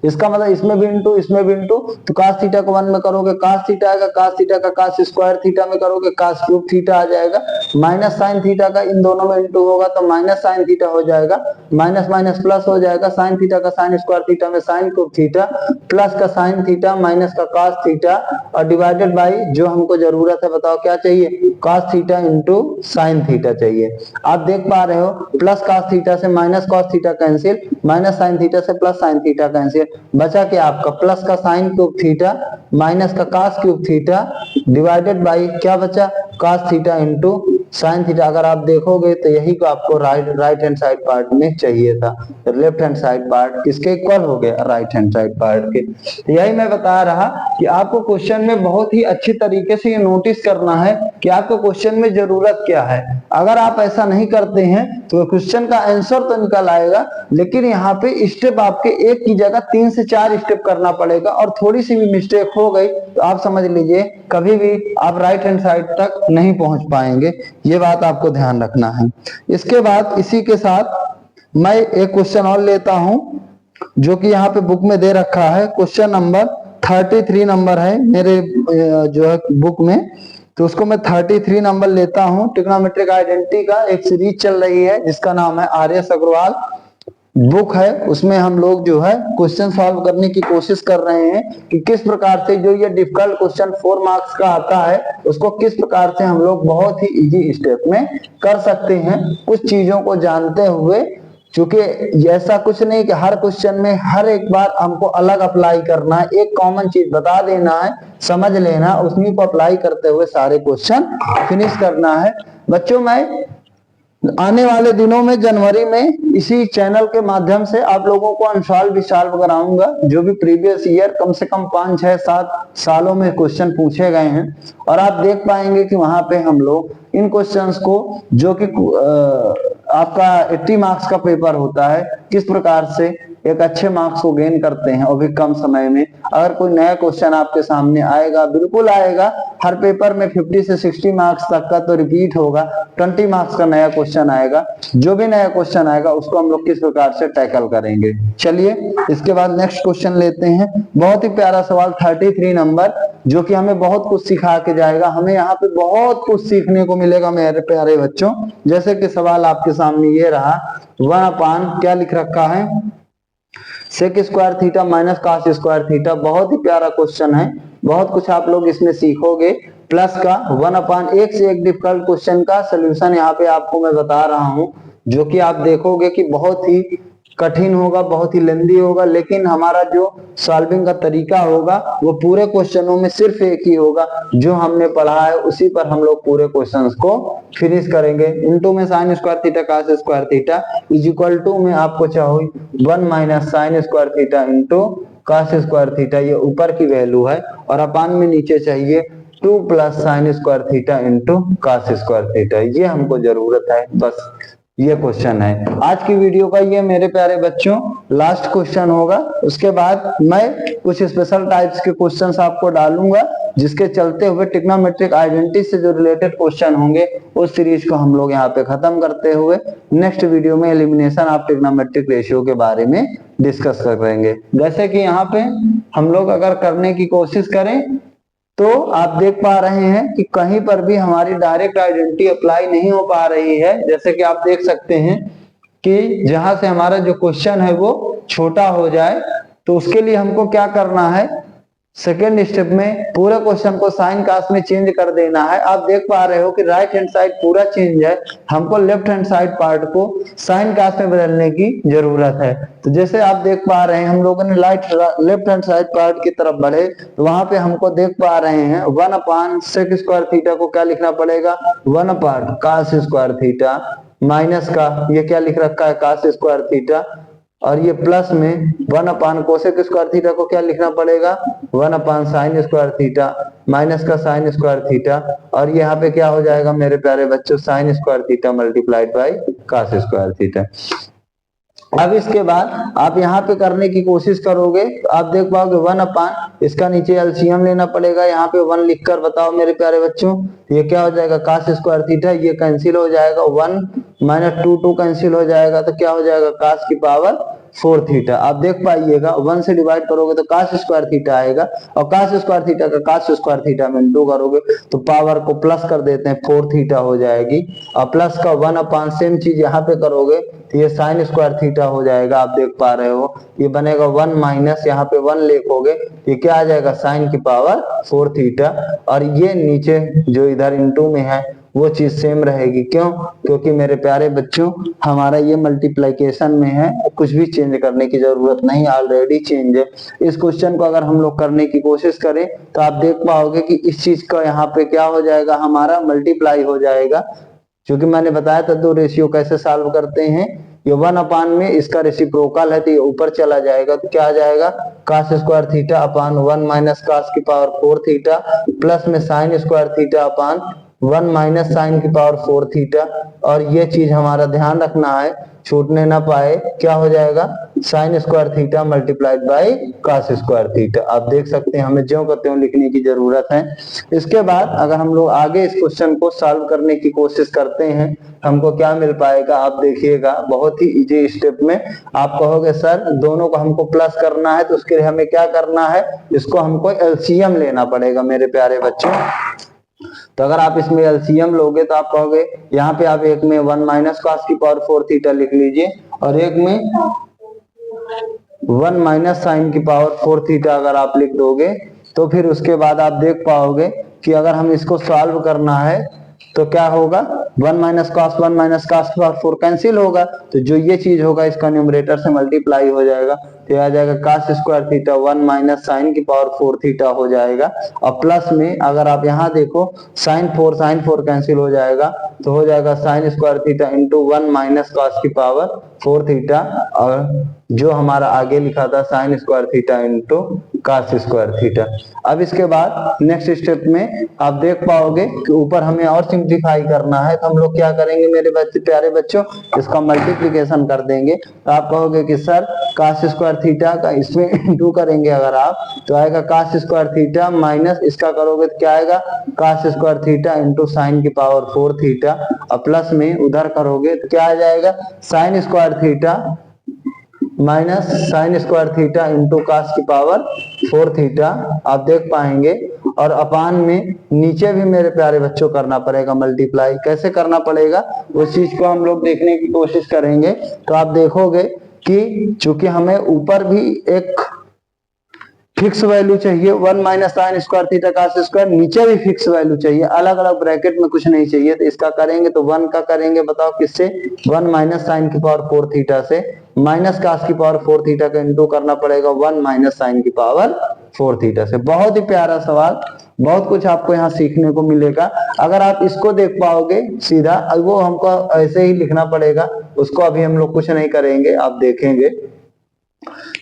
इसका मतलब इसमें भी इंटू इसमें भी इंटू, तो cos थीटा को 1 में करोगे cos थीटा आएगा, cos थीटा का cos स्क्वायर थीटा में करोगे cos क्यूब थीटा आ जाएगा, माइनस साइन थीटा का इन दोनों में इंटू होगा तो माइनस साइन थीटा हो जाएगा, माइनस माइनस प्लस हो जाएगा, साइन थीटा का साइन स्क्वायर थीटा में साइन क्यूब थीटा, प्लस का साइन थीटा माइनस का cos थीटा और डिवाइडेड बाई जो हमको जरूरत है, बताओ क्या चाहिए, cos theta into sine theta चाहिए। आप देख पा रहे हो प्लस cos थीटा से minus cos theta cancel, minus sine theta से प्लस साइन थीटा कैंसिल, बचा कि आपका प्लस का साइन क्यूब थीटा माइनस का cos cube theta divided by क्या बचा, cos theta into sine theta. अगर आप देखोगे तो यही को आपको राइट हैंड साइड पार्ट में चाहिए था, तो लेफ्ट हैंड साइड पार्ट किसके इक्वल हो गया, राइट हैंड साइड पार्ट के। तो यही मैं बता रहा कि आपको क्वेश्चन में बहुत ही अच्छी तरीके से ये नोटिस करना है कि आपको क्वेश्चन में जरूरत क्या है। अगर आप ऐसा नहीं करते हैं तो क्वेश्चन का आंसर तो निकल आएगा, लेकिन यहाँ पे स्टेप आपके एक की जगह 3 से 4 स्टेप करना पड़ेगा, और थोड़ी सी भी मिस्टेक हो गई तो आप समझ लीजिए कभी भी आप राइट हैंड साइड तक नहीं पहुंच पाएंगे। ये बात आपको ध्यान रखना है। इसके बाद इसी के साथ मैं एक क्वेश्चन और लेता हूं जो कि यहाँ पे बुक में दे रखा है, क्वेश्चन नंबर 33 नंबर है मेरे जो है बुक में, तो उसको मैं 33 नंबर लेता हूं। ट्रिग्नोमेट्रिक आइडेंटिटी का एक सीरीज चल रही है जिसका नाम है आर.एस. अग्रवाल बुक है, उसमें हम लोग जो है क्वेश्चन सॉल्व करने की कोशिश कर रहे हैं कि किस प्रकार से जो ये डिफिकल्ट क्वेश्चन 4 मार्क्स का आता है उसको किस प्रकार से हम लोग बहुत ही इजी स्टेप में कर सकते हैं, कुछ चीजों को जानते हुए। क्योंकि ऐसा कुछ नहीं कि हर क्वेश्चन में हर एक बार हमको अलग अप्लाई करना है, एक कॉमन चीज बता देना है, समझ लेना, उसी को अप्लाई करते हुए सारे क्वेश्चन फिनिश करना है। बच्चों मैं आने वाले दिनों में जनवरी में इसी चैनल के माध्यम से आप लोगों को अनसॉल्व भी सॉल्व कराऊंगा, जो भी प्रीवियस ईयर कम से कम 5, 6, 7 सालों में क्वेश्चन पूछे गए हैं, और आप देख पाएंगे कि वहां पे हम लोग इन क्वेश्चंस को जो कि आपका 80 मार्क्स का पेपर होता है किस प्रकार से एक अच्छे मार्क्स को गेन करते हैं, और भी कम समय में। अगर कोई नया क्वेश्चन आपके सामने आएगा, बिल्कुल आएगा, हर पेपर में 50 से 60 मार्क्स तक का तो रिपीट होगा, 20 मार्क्स का नया क्वेश्चन आएगा, जो भी नया क्वेश्चन आएगा उसको हम लोग किस प्रकार से टैकल करेंगे। चलिए इसके बाद नेक्स्ट क्वेश्चन लेते हैं। बहुत ही प्यारा सवाल 33 नंबर, जो कि हमें बहुत कुछ सिखा के जाएगा, हमें यहाँ पे बहुत कुछ सीखने को मिलेगा मेरे प्यारे बच्चों। जैसे कि सवाल आपके सामने ये रहा, 1 अपान क्या लिख रखा है, sec square theta minus cos square theta. बहुत ही प्यारा क्वेश्चन है, बहुत कुछ आप लोग इसमें सीखोगे। प्लस का 1 अपान एक से एक डिफिकल्ट क्वेश्चन का सोल्यूशन यहाँ पे आपको मैं बता रहा हूँ, जो कि आप देखोगे कि बहुत ही कठिन होगा, बहुत ही लेंदी होगा, लेकिन हमारा जो सॉल्विंग का तरीका होगा वो पूरे क्वेश्चनों में सिर्फ एक ही होगा, जो हमने पढ़ा है उसी पर हम लोग पूरे क्वेश्चंस को फिनिश करेंगे। इनटू में sine square theta cos square theta is equal to में आपको चाहिए 1 minus sine square theta into cos square theta, ये ऊपर की वैल्यू है, और अपान में नीचे चाहिए 2 plus sine square theta into cos square theta. ये हमको जरूरत है, बस ये क्वेश्चन है आज की वीडियो का। ये मेरे प्यारे बच्चों लास्ट क्वेश्चन होगा, उसके बाद मैं कुछ स्पेशल टाइप्स के क्वेश्चंस आपको डालूंगा, जिसके चलते हुए ट्रिग्नोमेट्रिक आइडेंटिटी से जो रिलेटेड क्वेश्चन होंगे उस सीरीज को हम लोग यहाँ पे खत्म करते हुए नेक्स्ट वीडियो में एलिमिनेशन ऑफ ट्रिग्नोमेट्रिक रेशियो के बारे में डिस्कस करेंगे। जैसे कि यहाँ पे हम लोग अगर करने की कोशिश करें तो आप देख पा रहे हैं कि कहीं पर भी हमारी डायरेक्ट आइडेंटिटी अप्लाई नहीं हो पा रही है। जैसे कि आप देख सकते हैं कि जहां से हमारा जो क्वेश्चन है वो छोटा हो जाए, तो उसके लिए हमको क्या करना है, सेकेंड स्टेप में पूरे क्वेश्चन को साइन कास में चेंज कर देना है। आप देख पा रहे हो कि राइट हैंड साइड पूरा चेंज है, हमको लेफ्ट हैंड साइड पार्ट को साइन कास में बदलने की जरूरत है। तो जैसे आप देख पा रहे हैं हम लोगों ने लेफ्ट हैंड साइड पार्ट की तरफ बढ़े तो वहां पे हमको देख पा रहे हैं 1/sec स्क्वायर थीटा को क्या लिखना पड़ेगा, 1/cos स्क्वायर थीटा माइनस का ये क्या लिख रखा है cos स्क्वायर थीटा, और ये प्लस में 1/कोसेक स्क्वायर थीटा को क्या लिखना पड़ेगा 1/sin स्क्वायर थीटा माइनस का sin स्क्वायर थीटा, और यहाँ पे क्या हो जाएगा मेरे प्यारे बच्चों sin square theta multiplied by cos square theta. अब इसके बाद आप यहाँ पे करने की कोशिश करोगे तो आप देख पाओगे 1/, इसका नीचे एलसीएम लेना पड़ेगा, यहाँ पे 1 लिखकर बताओ मेरे प्यारे बच्चों ये क्या हो जाएगा cos स्क्वायर थीटा, ये कैंसिल हो जाएगा 1 - 2 कैंसिल हो जाएगा तो क्या हो जाएगा cos की पावर 4 थीटा। आप देख पाइएगा 1 से डिवाइड करोगे तो cos स्क्वायर थीटा आएगा और cos स्क्वायर थीटा का cos स्क्वायर थीटा में 2 करोगे तो पावर को प्लस कर देते हैं 4 थीटा हो जाएगी, और प्लस का 1/, सेम चीज यहाँ पे करोगे तो ये sin स्क्वायर थीटा हो जाएगा। आप देख पा रहे हो ये बनेगा 1 माइनस यहाँ पे 1 लिखोगे ये क्या आ जाएगा sin की पावर 4 थीटा, और ये नीचे जो इधर इनटू में है वो चीज सेम रहेगी। क्यों? क्योंकि मेरे प्यारे बच्चों हमारा ये मल्टीप्लिकेशन में है, कुछ भी चेंज करने की जरूरत नहीं, ऑलरेडी चेंज है। इस क्वेश्चन को अगर हम लोग करने की कोशिश करें तो आप देख पाओगे कि इस चीज का यहाँ पे क्या हो जाएगा हमारा मल्टीप्लाई हो जाएगा, क्योंकि मैंने बताया था 2 रेशियो कैसे सॉल्व करते हैं, ये 1/, में इसका रेसिप्रोकल है तो ये ऊपर चला जाएगा तो क्या आ जाएगा cos स्क्वायर थीटा अपान 1 माइनस cos की पावर 4 थीटा प्लस में sin स्क्वायर थीटा अपान 1 माइनस sin की पावर 4 थीटा, और ये चीज हमारा ध्यान रखना है छूटने ना पाए, क्या हो जाएगा sin square theta multiplied by cos square theta. आप देख सकते हैं हमें ज्यों का त्यों लिखने की जरूरत है। इसके बाद अगर हम लोग आगे इस क्वेश्चन को सॉल्व करने की कोशिश करते हैं हमको क्या मिल पाएगा, आप देखिएगा बहुत ही इजी स्टेप में। आप कहोगे सर दोनों को हमको प्लस करना है तो उसके लिए हमें क्या करना है, इसको हमको एलसीएम लेना पड़ेगा मेरे प्यारे बच्चों। तो अगर आप इसमें एलसीएम लोगे तो आप कहोगे यहाँ पे आप एक में 1 माइनस cos की पावर 4 थीटा लिख लीजिए और एक में 1 माइनस sin की पावर 4 थीटा अगर आप लिख दोगे तो फिर उसके बाद आप देख पाओगे कि अगर हम इसको सॉल्व करना है तो क्या होगा 1 माइनस cos की पावर 4 कैंसिल होगा, तो जो ये चीज होगा इसका न्यूमरेटर से मल्टीप्लाई हो जाएगा तो आ जाएगा cos square theta 1 minus sin की पावर 4 थीटा हो जाएगा, और प्लस में अगर आप यहाँ देखो sin 4 कैंसिल हो जाएगा तो हो जाएगा sin square theta into 1 minus cos की पावर 4 थीटा, और जो हमारा आगे लिखा था sin square theta into cos square theta. अब इसके बाद नेक्स्ट स्टेप में आप देख पाओगे कि ऊपर हमें और सिंप्लीफाई करना है तो हम लोग क्या करेंगे मेरे बच्चे प्यारे बच्चों, इसका मल्टीप्लिकेशन कर देंगे। तो आप कहोगे कि सर cos स्क्वायर थीटा का इसमें इंटू करेंगे अगर आप तो आएगा cos स्क्वायर थीटा माइनस इसका करोगे तो क्या आएगा cos square theta into sin की पावर 4 थीटा, और प्लस में उधर करोगे तो क्या आ जाएगा sin square theta minus sin square theta into cos की पावर 4 थीटा। आप देख पाएंगे और अपान में नीचे भी मेरे प्यारे बच्चों करना पड़ेगा मल्टीप्लाई। कैसे करना पड़ेगा उस चीज को हम लोग देखने की कोशिश करेंगे। तो आप देखोगे कि चूंकि हमें ऊपर भी एक फिक्स वैल्यू चाहिए 1 minus sin square theta cos square, नीचे भी फिक्स वैल्यू चाहिए, अलग अलग ब्रैकेट में कुछ नहीं चाहिए। तो इसका करेंगे तो 1 का करेंगे बताओ किससे 1 माइनस sin की पावर 4 थीटा से, माइनस cos की पावर 4 थीटा का इंटू करना पड़ेगा 1 माइनस sin की पावर 4 थीटा से। बहुत ही प्यारा सवाल, बहुत कुछ आपको यहाँ सीखने को मिलेगा। अगर आप इसको देख पाओगे सीधा वो हमको ऐसे ही लिखना पड़ेगा, उसको अभी हम लोग कुछ नहीं करेंगे, आप देखेंगे।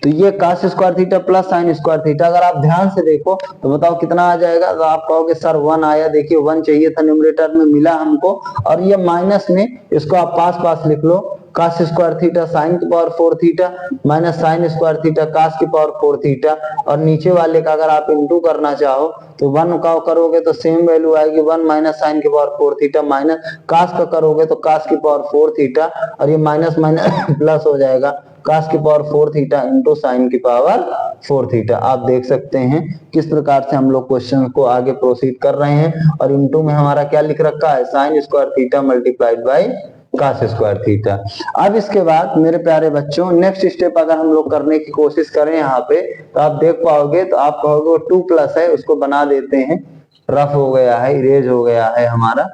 तो ये cos square theta plus sin square theta अगर आप ध्यान से देखो तो बताओ कितना आ जाएगा। तो आप कहोगे सर 1 आया, देखिए 1 चाहिए था न्यूमरेटर में मिला हमको, और ये माइनस में इसको आप पास पास लिख लो cos स्क्वायर थीटा sin की power 4 theta minus sin square theta cos की पावर 4 थीटा, और नीचे वाले का अगर आप इंटू करना चाहो तो 1 का करोगे तो सेम वैल्यू आएगी 1 माइनस sin की पावर 4 थीटा, माइनस cos का करोगे तो cos की पावर 4 थीटा, और ये माइनस माइनस प्लस हो जाएगा cos की पावर 4 थीटा इंटू sin की पावर 4 थीटा। आप देख सकते हैं किस प्रकार से हम लोग क्वेश्चन को आगे प्रोसीड कर रहे हैं, और इंटू में हमारा क्या लिख रखा है sin square theta multiplied by cos square theta. अब इसके बाद मेरे प्यारे बच्चों नेक्स्ट स्टेप अगर हम लोग करने की कोशिश करें यहाँ पे तो आप देख पाओगे, तो आप कहोगे वो 2 प्लस है, उसको बना देते हैं, रफ हो गया है, इरेज हो गया है हमारा,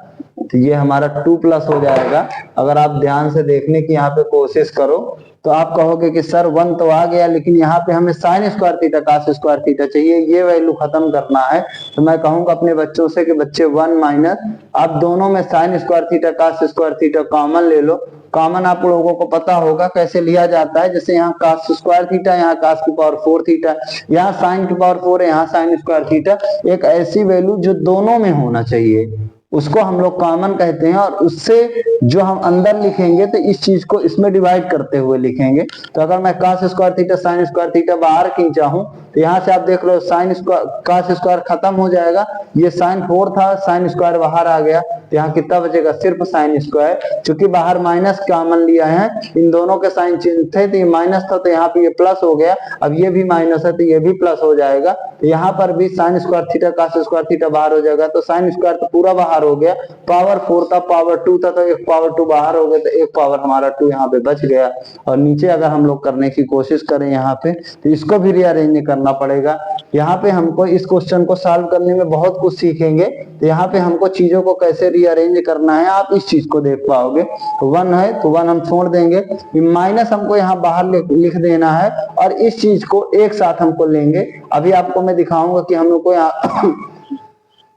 तो ये हमारा 2 प्लस हो जाएगा। अगर आप ध्यान से देखने की यहाँ पे कोशिश करो तो आप कहोगे कि सर 1 तो आ गया, लेकिन यहाँ पे हमें sign square theta cos square theta चाहिए, ये वैल्यू खत्म करना है। तो मैं कहूंगा अपने बच्चों से कि बच्चे 1 माइनस, आप दोनों में sine square theta cos square theta common ले लो। कॉमन आप लोगों को पता होगा कैसे लिया जाता है, जैसे यहाँ cos स्क्वायर थीटा, यहाँ cos की पावर 4 थीटा, यहाँ साइन की पावर 4 है, यहाँ साइन स्क्वायर थीटा। एक ऐसी वैल्यू जो दोनों में होना चाहिए उसको हम लोग कॉमन कहते हैं, और उससे जो हम अंदर लिखेंगे तो इस चीज को इसमें डिवाइड करते हुए लिखेंगे। तो अगर मैं cos square theta sine square theta बाहर खींचा हूं तो यहाँ से आप देख लो साइन स्क्वायर cos स्क्वायर खत्म हो जाएगा, ये साइन 4 था, साइन स्क्वायर बाहर आ गया, तो यहाँ कितना बचेगा सिर्फ साइन स्क्वायर। चूंकि बाहर माइनस कॉमन लिया है, इन दोनों के साइन चेंज थे, तो ये माइनस था तो यहाँ पे ये प्लस हो गया, अब ये भी माइनस है तो ये भी प्लस हो जाएगा। तो यहाँ पर भी sign square theta cos square theta बाहर हो जाएगा, तो साइन स्क्वायर तो पूरा बाहर हो गया, पावर 4 था पावर 2 था, तो एक पावर 2 बाहर हो गया, तो एक पावर हमारा 2 यहाँ पे बच गया। और नीचे अगर हम लोग करने की कोशिश करें यहाँ पे तो इसको भी रीअरेंज करना पड़ेगा। यहाँ पे हमको इस क्वेश्चन को सॉल्व करने में बहुत कुछ सीखेंगे, तो यहाँ पे हमको चीजों को कैसे रीअरेंज करना है आप इस चीज को देख पाओगे। तो 1 है तो 1 हम छोड़ देंगे, माइनस हमको यहाँ बाहर लिख देना है, और इस चीज को एक साथ हमको लेंगे। अभी आपको मैं दिखाऊंगा कि हम लोग को यहाँ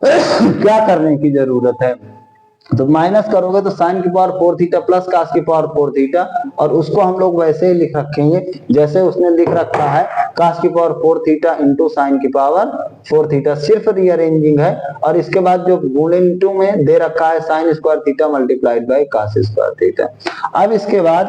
क्या करने की जरूरत है। तो माइनस करोगे तो साइन की पावर 4 थीटा प्लस cos की पावर 4 थीटा, और उसको हम लोग वैसे ही लिख रखेंगे जैसे उसने लिख रखा है, cos की पावर 4 थीटा इंटू साइन की पावर 4 थीटा, सिर्फ रीअरेंजिंग है। और इसके बाद जो गुणे इंटू में दे रखा है sine square theta multiplied by cos square theta. अब इसके बाद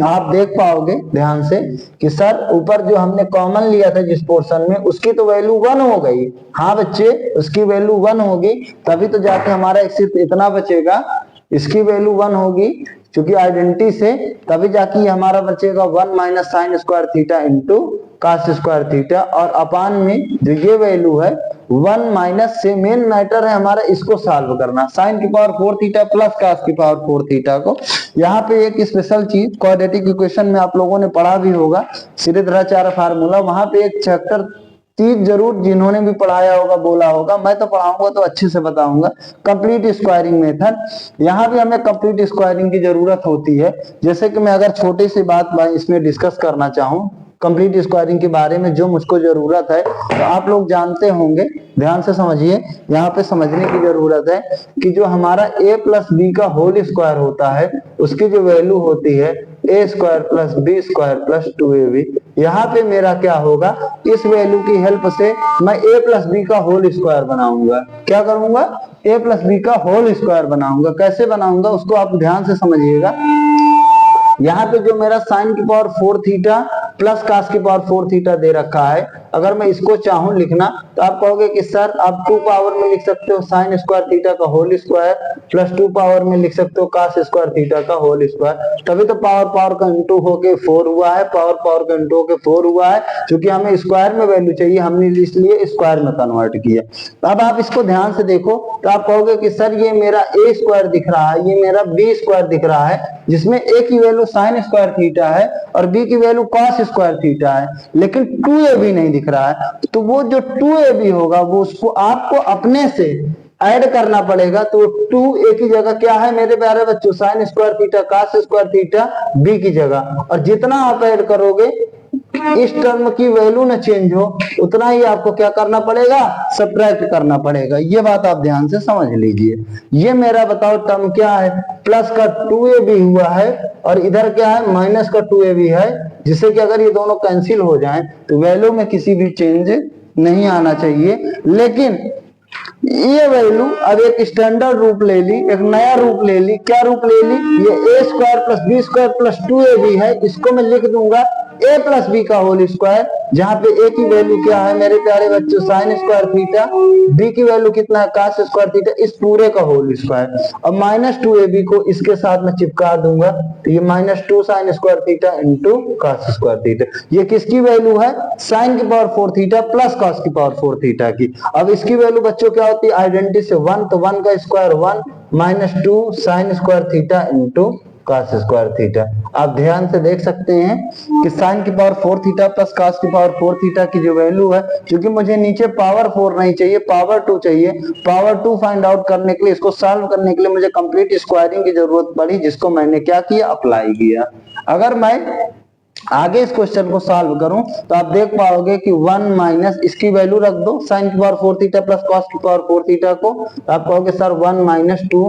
आप देख पाओगे ध्यान से कि सर ऊपर जो हमने कॉमन लिया था जिस पोर्शन में, उसकी तो वैल्यू 1 हो गई। हाँ बच्चे, उसकी वैल्यू 1 होगी, तभी तो जाके हमारा एक सिर्फ इतना बचेगा, इसकी वैल्यू 1 होगी क्योंकि आइडेंटिटी से, तभी जाके हमारा बचेगा 1 minus sine square theta into cos square theta, और अपान में जो ये वैल्यू है 1 माइनस से मेन मैटर है हमारा इसको सॉल्व करना, साइन की पावर 4 थीटा प्लस cos की पावर 4 थीटा को। यहाँ पे एक स्पेशल चीज क्वाड्रेटिक इक्वेशन में आप लोगों ने पढ़ा भी होगा, सीधे फार्मूला, वहां पे एक चैप्टर चीज जरूर जिन्होंने भी पढ़ाया होगा बोला होगा, मैं तो पढ़ाऊंगा तो अच्छे से बताऊंगा, कंप्लीट स्क्वायरिंग मेथड। यहाँ भी हमें कंप्लीट स्क्वायरिंग की जरूरत होती है। जैसे कि मैं अगर छोटी सी बात इसमें डिस्कस करना चाहूँ कंप्लीट स्क्वायरिंग के बारे में, जो मुझको जरूरत है तो आप लोग जानते होंगे, ध्यान से समझिए, यहाँ पे समझने की जरूरत है कि जो हमारा a प्लस बी का होल स्क्वायर होता है उसकी जो वैल्यू होती है a square plus B square plus 2ab। यहाँ पे मेरा क्या होगा, इस वैल्यू की हेल्प से मैं a प्लस बी का होल स्क्वायर बनाऊंगा। क्या करूंगा, a प्लस बी का होल स्क्वायर बनाऊंगा। कैसे बनाऊंगा उसको आप ध्यान से समझिएगा। यहाँ पे जो मेरा साइन की पावर 4 थीटा प्लस cos की पावर 4 थीटा दे रखा है, अगर मैं इसको चाहूं लिखना तो आप कहोगे कि सर आप 2 पावर में लिख सकते हो साइन स्क्वायर थीटा का होल स्क्वायर प्लस 2 पावर में लिख सकते हो cos स्क्वायर थीटा का होल स्क्वायर, तभी तो पावर का इंटू होके 4 हुआ है, पावर का इंटू होके 4 हुआ है, क्योंकि हमें स्क्वायर में वैल्यू चाहिए, हमने इसलिए स्क्वायर में कन्वर्ट किया। अब आप इसको ध्यान से देखो तो आप कहोगे कि सर ये मेरा a स्क्वायर दिख रहा है, ये मेरा b स्क्वायर दिख रहा है, जिसमें a की वैल्यू साइन स्क्वायर थीटा है और b की वैल्यू cos स्क्वायर थीटा है, लेकिन 2ab नहीं दिख रहा है। तो वो जो 2ab होगा वो उसको आपको अपने से ऐड करना पड़ेगा। तो 2a की जगह क्या है मेरे प्यारे बच्चों, sign square theta cos square theta b की जगह, और जितना आप ऐड करोगे इस टर्म की वैल्यू न चेंज हो उतना ही आपको क्या करना पड़ेगा, सब्ट्रैक्ट करना पड़ेगा। ये बात आप ध्यान से समझ लीजिए। ये मेरा बताओ टर्म क्या है, प्लस का 2ab हुआ है और इधर क्या है माइनस का 2ab है, जिससे कि अगर ये दोनों कैंसिल हो जाएं तो वैल्यू में किसी भी चेंज नहीं आना चाहिए। लेकिन ये वैल्यू अब एक स्टैंडर्ड रूप ले ली, एक नया रूप ले ली। क्या रूप ले ली, ये a square plus B square plus 2ab है, इसको मैं लिख दूंगा a प्लस बी का होल स्क्वायर, जहां पे a की वैल्यू क्या है मेरे प्यारे बच्चों साइन स्क्वायर थीटा, b की वैल्यू कितना है cos स्क्वायर थीटा, इस पूरे का होल स्क्वायर। अब माइनस 2ab को इसके साथ में चिपका दूंगा तो ये minus 2 sine square theta into cos square theta. ये किसकी वैल्यू है, साइन की पावर 4 थीटा प्लस cos की पावर 4 थीटा की। अब इसकी वैल्यू बच्चों क्या होती है, आइडेंटिटी से 1, तो 1 का square 1 minus 2 sine square theta into cos square theta. आप ध्यान से देख सकते हैं कि sin की पावर 4 थीटा प्लस cos की पावर 4 थीटा की जो वैल्यू है, क्योंकि मुझे नीचे पावर 4 नहीं चाहिए, पावर 2 चाहिए। पावर 2 फाइंड आउट करने के लिए, इसको सॉल्व करने के लिए मुझे कंप्लीट स्क्वायरिंग की जरूरत पड़ी, जिसको मैंने क्या किया, अप्लाई किया। अगर मैं आगे इस क्वेश्चन को सॉल्व करूं तो आप देख पाओगे कि 1 माइनस इसकी वैल्यू रख दो sin की पावर 4 थीटा प्लस cos की पावर 4 थीटा को, तो आप कहोगे sir 1 minus 2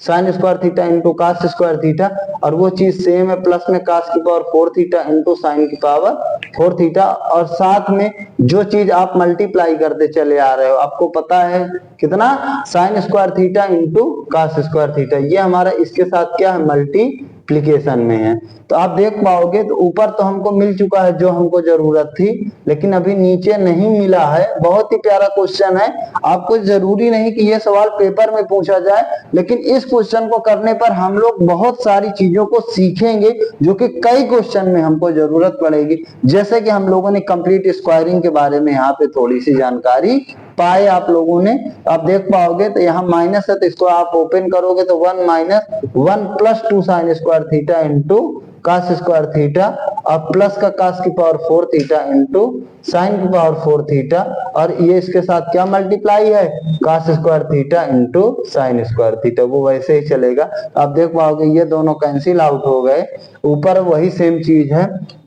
sin square theta into cos square theta, और वो चीज सेम है, प्लस में cos की पावर 4 थीटा इंटू sin की पावर 4 थीटा, और साथ में जो चीज आप मल्टीप्लाई करते चले आ रहे हो, आपको पता है कितना, sin square theta into cos square theta, ये हमारा इसके साथ क्या है, मल्टीप्लीकेशन में है। तो आप देख पाओगे तो ऊपर तो हमको मिल चुका है जो हमको जरूरत थी, लेकिन अभी नीचे नहीं मिला है। बहुत ही प्यारा क्वेश्चन है, आपको जरूरी नहीं कि ये सवाल पेपर में पूछा जाए, लेकिन इस क्वेश्चन को करने पर हम लोग बहुत सारी चीजों को सीखेंगे जो कि कई क्वेश्चन में हमको जरूरत पड़ेगी। जैसे कि हम लोगों ने कंप्लीट स्क्वायरिंग के बारे में यहाँ पे थोड़ी सी जानकारी पाए आप लोगों ने, आप देख पाओगे तो यहाँ माइनस है, तो इसको आप ओपन करोगे तो 1 minus 1 plus 2 sine square theta into cos square theta, और प्लस का cos की पावर 4 थीटा इंटू साइन की पावर 4 थीटा, और ये इसके साथ क्या मल्टीप्लाई है, cos square theta into sign square theta, वो वैसे ही चलेगा। आप देख पाओगे ये दोनों कैंसिल आउट हो गए, ऊपर वही सेम चीज है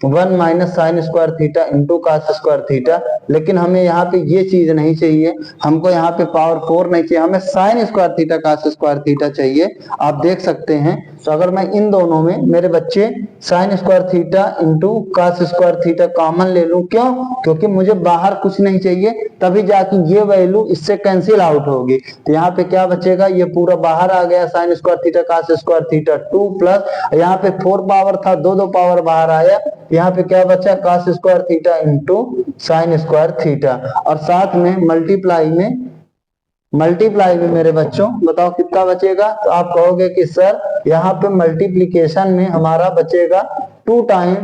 1 minus sine square theta into cos square theta, लेकिन हमें यहाँ पे ये चीज नहीं चाहिए, हमको यहाँ पे पावर 4 नहीं चाहिए, हमें sign square theta cos square theta चाहिए। आप देख सकते हैं, तो अगर मैं इन दोनों में मेरे बच्चे sign square theta into cos square theta common ले लूं, क्यों, क्योंकि मुझे बाहर कुछ नहीं चाहिए, तभी जाके ये वैल्यू इससे कैंसिल आउट होगी। तो यहाँ पे क्या बचेगा, ये पूरा बाहर आ गया, sign square theta cos square theta 2 plus यहाँ पे 4 पावर था, दो पावर बाहर आया, यहाँ पे क्या बचा, cos square theta into sign square theta, और साथ में मल्टीप्लाई में मेरे बच्चों बताओ कितना बचेगा। तो आप कहोगे कि सर यहाँ पे मल्टीप्लीकेशन में हमारा बचेगा 2 टाइम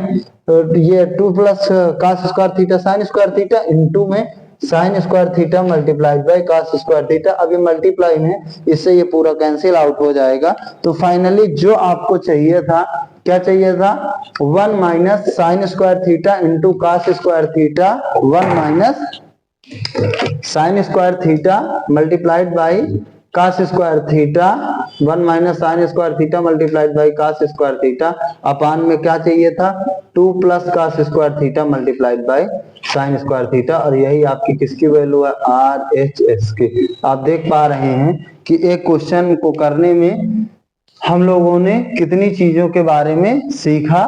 ये 2 plus cos square theta sine square theta into में sine square theta multiplied by cos square theta. अभी मल्टीप्लाई में इससे ये पूरा कैंसिल आउट हो जाएगा। तो फाइनली जो आपको चाहिए था, क्या चाहिए था, 1 minus sine square theta into cos square theta, 1 minus sine square theta multiplied by cos square theta, 1 minus sine square theta multiplied by cos square theta, upon में क्या चाहिए था, 2 plus cos square theta multiplied by sine square theta, और यही आपकी किसकी वैल्यू है, RHS की। आप देख पा रहे हैं कि एक क्वेश्चन को करने में हम लोगों ने कितनी चीजों के बारे में सीखा।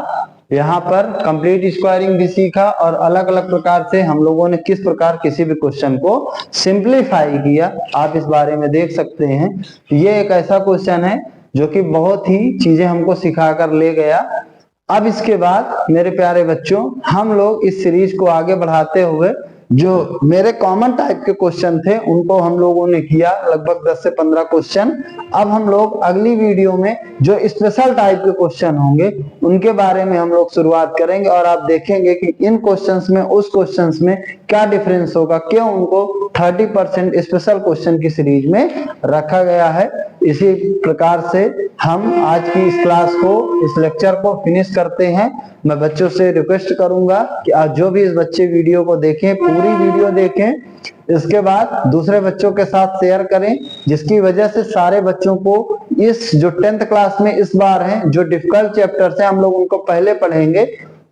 यहाँ पर कंप्लीट स्क्वायरिंग भी सीखा, और अलग अलग प्रकार से हम लोगों ने किस प्रकार किसी भी क्वेश्चन को सिंप्लीफाई किया, आप इस बारे में देख सकते हैं। ये एक ऐसा क्वेश्चन है जो कि बहुत ही चीजें हमको सिखा कर ले गया। अब इसके बाद मेरे प्यारे बच्चों, हम लोग इस सीरीज को आगे बढ़ाते हुए जो मेरे कॉमन टाइप के क्वेश्चन थे उनको हम लोगों ने किया, लगभग 10 से 15 क्वेश्चन। अब हम लोग अगली वीडियो में जो स्पेशल टाइप के क्वेश्चन होंगे उनके बारे में हम लोग शुरुआत करेंगे, और आप देखेंगे कि इन क्वेश्चंस में उस क्वेश्चंस में क्या डिफरेंस होगा, क्यों उनको 30% स्पेशल क्वेश्चन की सीरीज में रखा गया है। इसी प्रकार से हम आज की इस क्लास को, इस लेक्चर को फिनिश करते हैं। मैं बच्चों से रिक्वेस्ट करूंगा कि आज जो भी इस बच्चे वीडियो को देखें, पूरी वीडियो देखें, इसके बाद दूसरे बच्चों के साथ शेयर करें, जिसकी वजह से सारे बच्चों को इस जो 10th क्लास में इस बार हैं, जो डिफिकल्ट चैप्टर्स हैं, हम लोग उनको पहले पढ़ेंगे,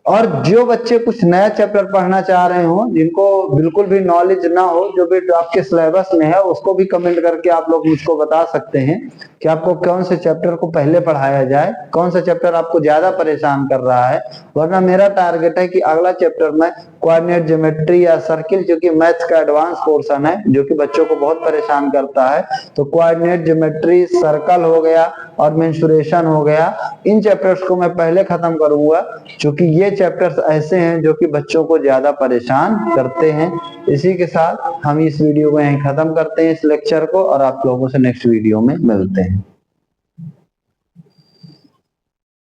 और जो बच्चे कुछ नया चैप्टर पढ़ना चाह रहे हो, जिनको बिल्कुल भी नॉलेज ना हो, जो भी आपके सिलेबस में है, उसको भी कमेंट करके आप लोग मुझको बता सकते हैं कि आपको कौन से चैप्टर को पहले पढ़ाया जाए, कौन सा चैप्टर आपको ज्यादा परेशान कर रहा है। वरना मेरा टारगेट है कि अगला चैप्टर में कोऑर्डिनेट ज्योमेट्री या सर्किल, जो कि मैथ्स का एडवांस पोर्शन है, जो कि बच्चों को बहुत परेशान करता है, तो कोऑर्डिनेट ज्योमेट्री, सर्कल हो गया और मेंसुरेशन हो गया, इन चैप्टर्स को मैं पहले खत्म करूंगा, क्योंकि ये चैप्टर्स ऐसे हैं जो कि बच्चों को ज्यादा परेशान करते हैं। इसी के साथ हम इस वीडियो को यहीं खत्म करते हैं, इस लेक्चर को, और आप लोगों से नेक्स्ट वीडियो में मिलते हैं।